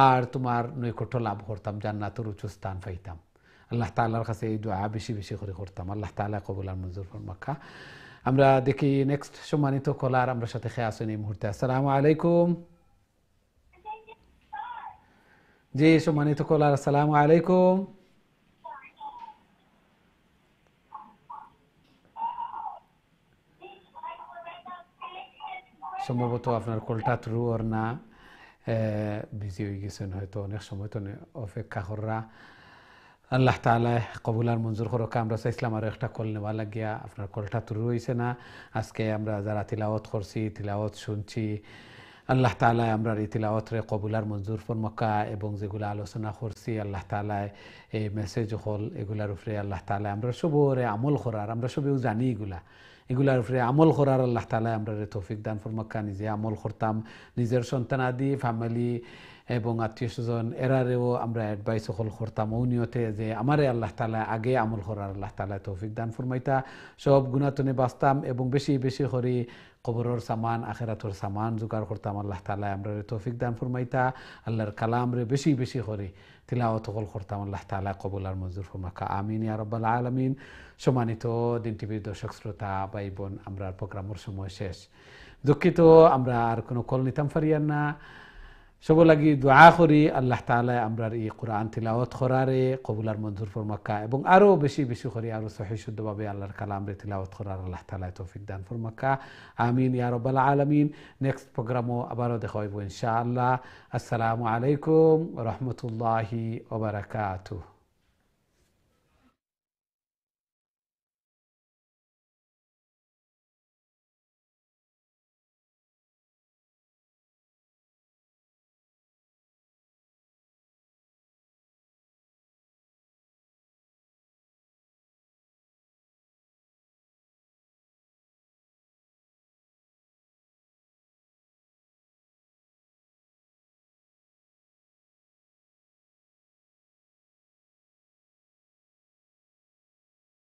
আর তোমার নৈকট্য লাভ করতাম, জান্নাতের উচ্চ স্থান পাইতাম। আল্লাহ তাআলার কাছে এই দোয়া বেশি বেশি করে করতাম। আল্লাহ তাআলা কবুল আর মঞ্জুর ফরমাক্কা। আমরা দেখি নেক্সট সম্মানিত কলার আমরা সাথে খেয়ে আসেন এই মুহূর্তে। আসসালামু আলাইকুম। জি সম্মানিত কলার আসসালামু আলাইকুম। সম্ভবত আপনার কলটা থ্রু ওর না বিজি হয়ে গেছেন, হয়তো অনেক সময় তো অপেক্ষা করা। আল্লাহ তাআলা কবুল আর মঞ্জুর করুক। আমরা চাইছিলাম আরও একটা কল নেওয়া লাগিয়া, আপনার কলটা থ্রু হয়েছে না। আজকে আমরা যারা তিলাওয়াত করছি, তিলাওয়াত শুনছি, আল্লাহ তাআলা আমরা এই তিলাওয়াতরে কবুল আর মঞ্জুর ফরমাক্কা। এবং যেগুলো আলোচনা করছি আল্লাহ তাআলা এই মেসেজ হল এগুলার উপরে আল্লাহ তাআলা আমরা সবরে আমল করার, আমরা সবেও জানি এগুলার উপরে আমল করার আল্লাহ তাআলা আমরা তৌফিক দান ফরমাক্কা। নিজে আমল করতাম, নিজের সন্তানাদি, ফ্যামিলি এবং আত্মীয় স্বজন এরারেও আমরা অ্যাডভাইস হল করতাম ও নিয়তে যে আমারে আল্লাহ তাআলা আগে আমল করার আল্লাহ তাআলা তৌফিক দান ফরমাইতা। সব গুণাতনে বাঁচতাম এবং বেশি বেশি করে কবরের সামান, আখিরাতের সামান জোগাড় করতাম। আল্লাহ তাআলা আমরা তৌফিক দান ফরমাইতা। আল্লাহর কালাম রে বেশি বেশি করে তিলাওয়াত করতাম। আল্লাহ তাআলা কবুল আর মঞ্জুর ফরমাক্কা। আমিন ইয়া রাব্বাল আলামিন। সম্মানিত দিন টিভির দর্শক শ্রোতা ভাই বোন, আমরা প্রোগ্রামের সময় শেষ। দুঃখিত আমরা আর কোনো কল নিতাম পারিয়ান না। সব লাগি দোয়া করি আল্লাহ তাআলা আমরার এই কোরআন তিলাওয়াত করারে কবুলার মঞ্জুর ফরমাক্কা এবং আরো বেশি বেশি করে আরো সহিহ শুদ্ধভাবে আল্লাহর কালামরে তিলাওয়াত করার আল্লাহ তাআলা তৌফিক দান ফরমাক্কা আমিন ইয়া রাব্বাল আলামিন নেক্সট প্রোগ্রামও আবারো দেখা হইব ইনশাআল্লাহ আসসালামু আলাইকুম ওয়া রাহমাতুল্লাহি ওয়া বারাকাতুহু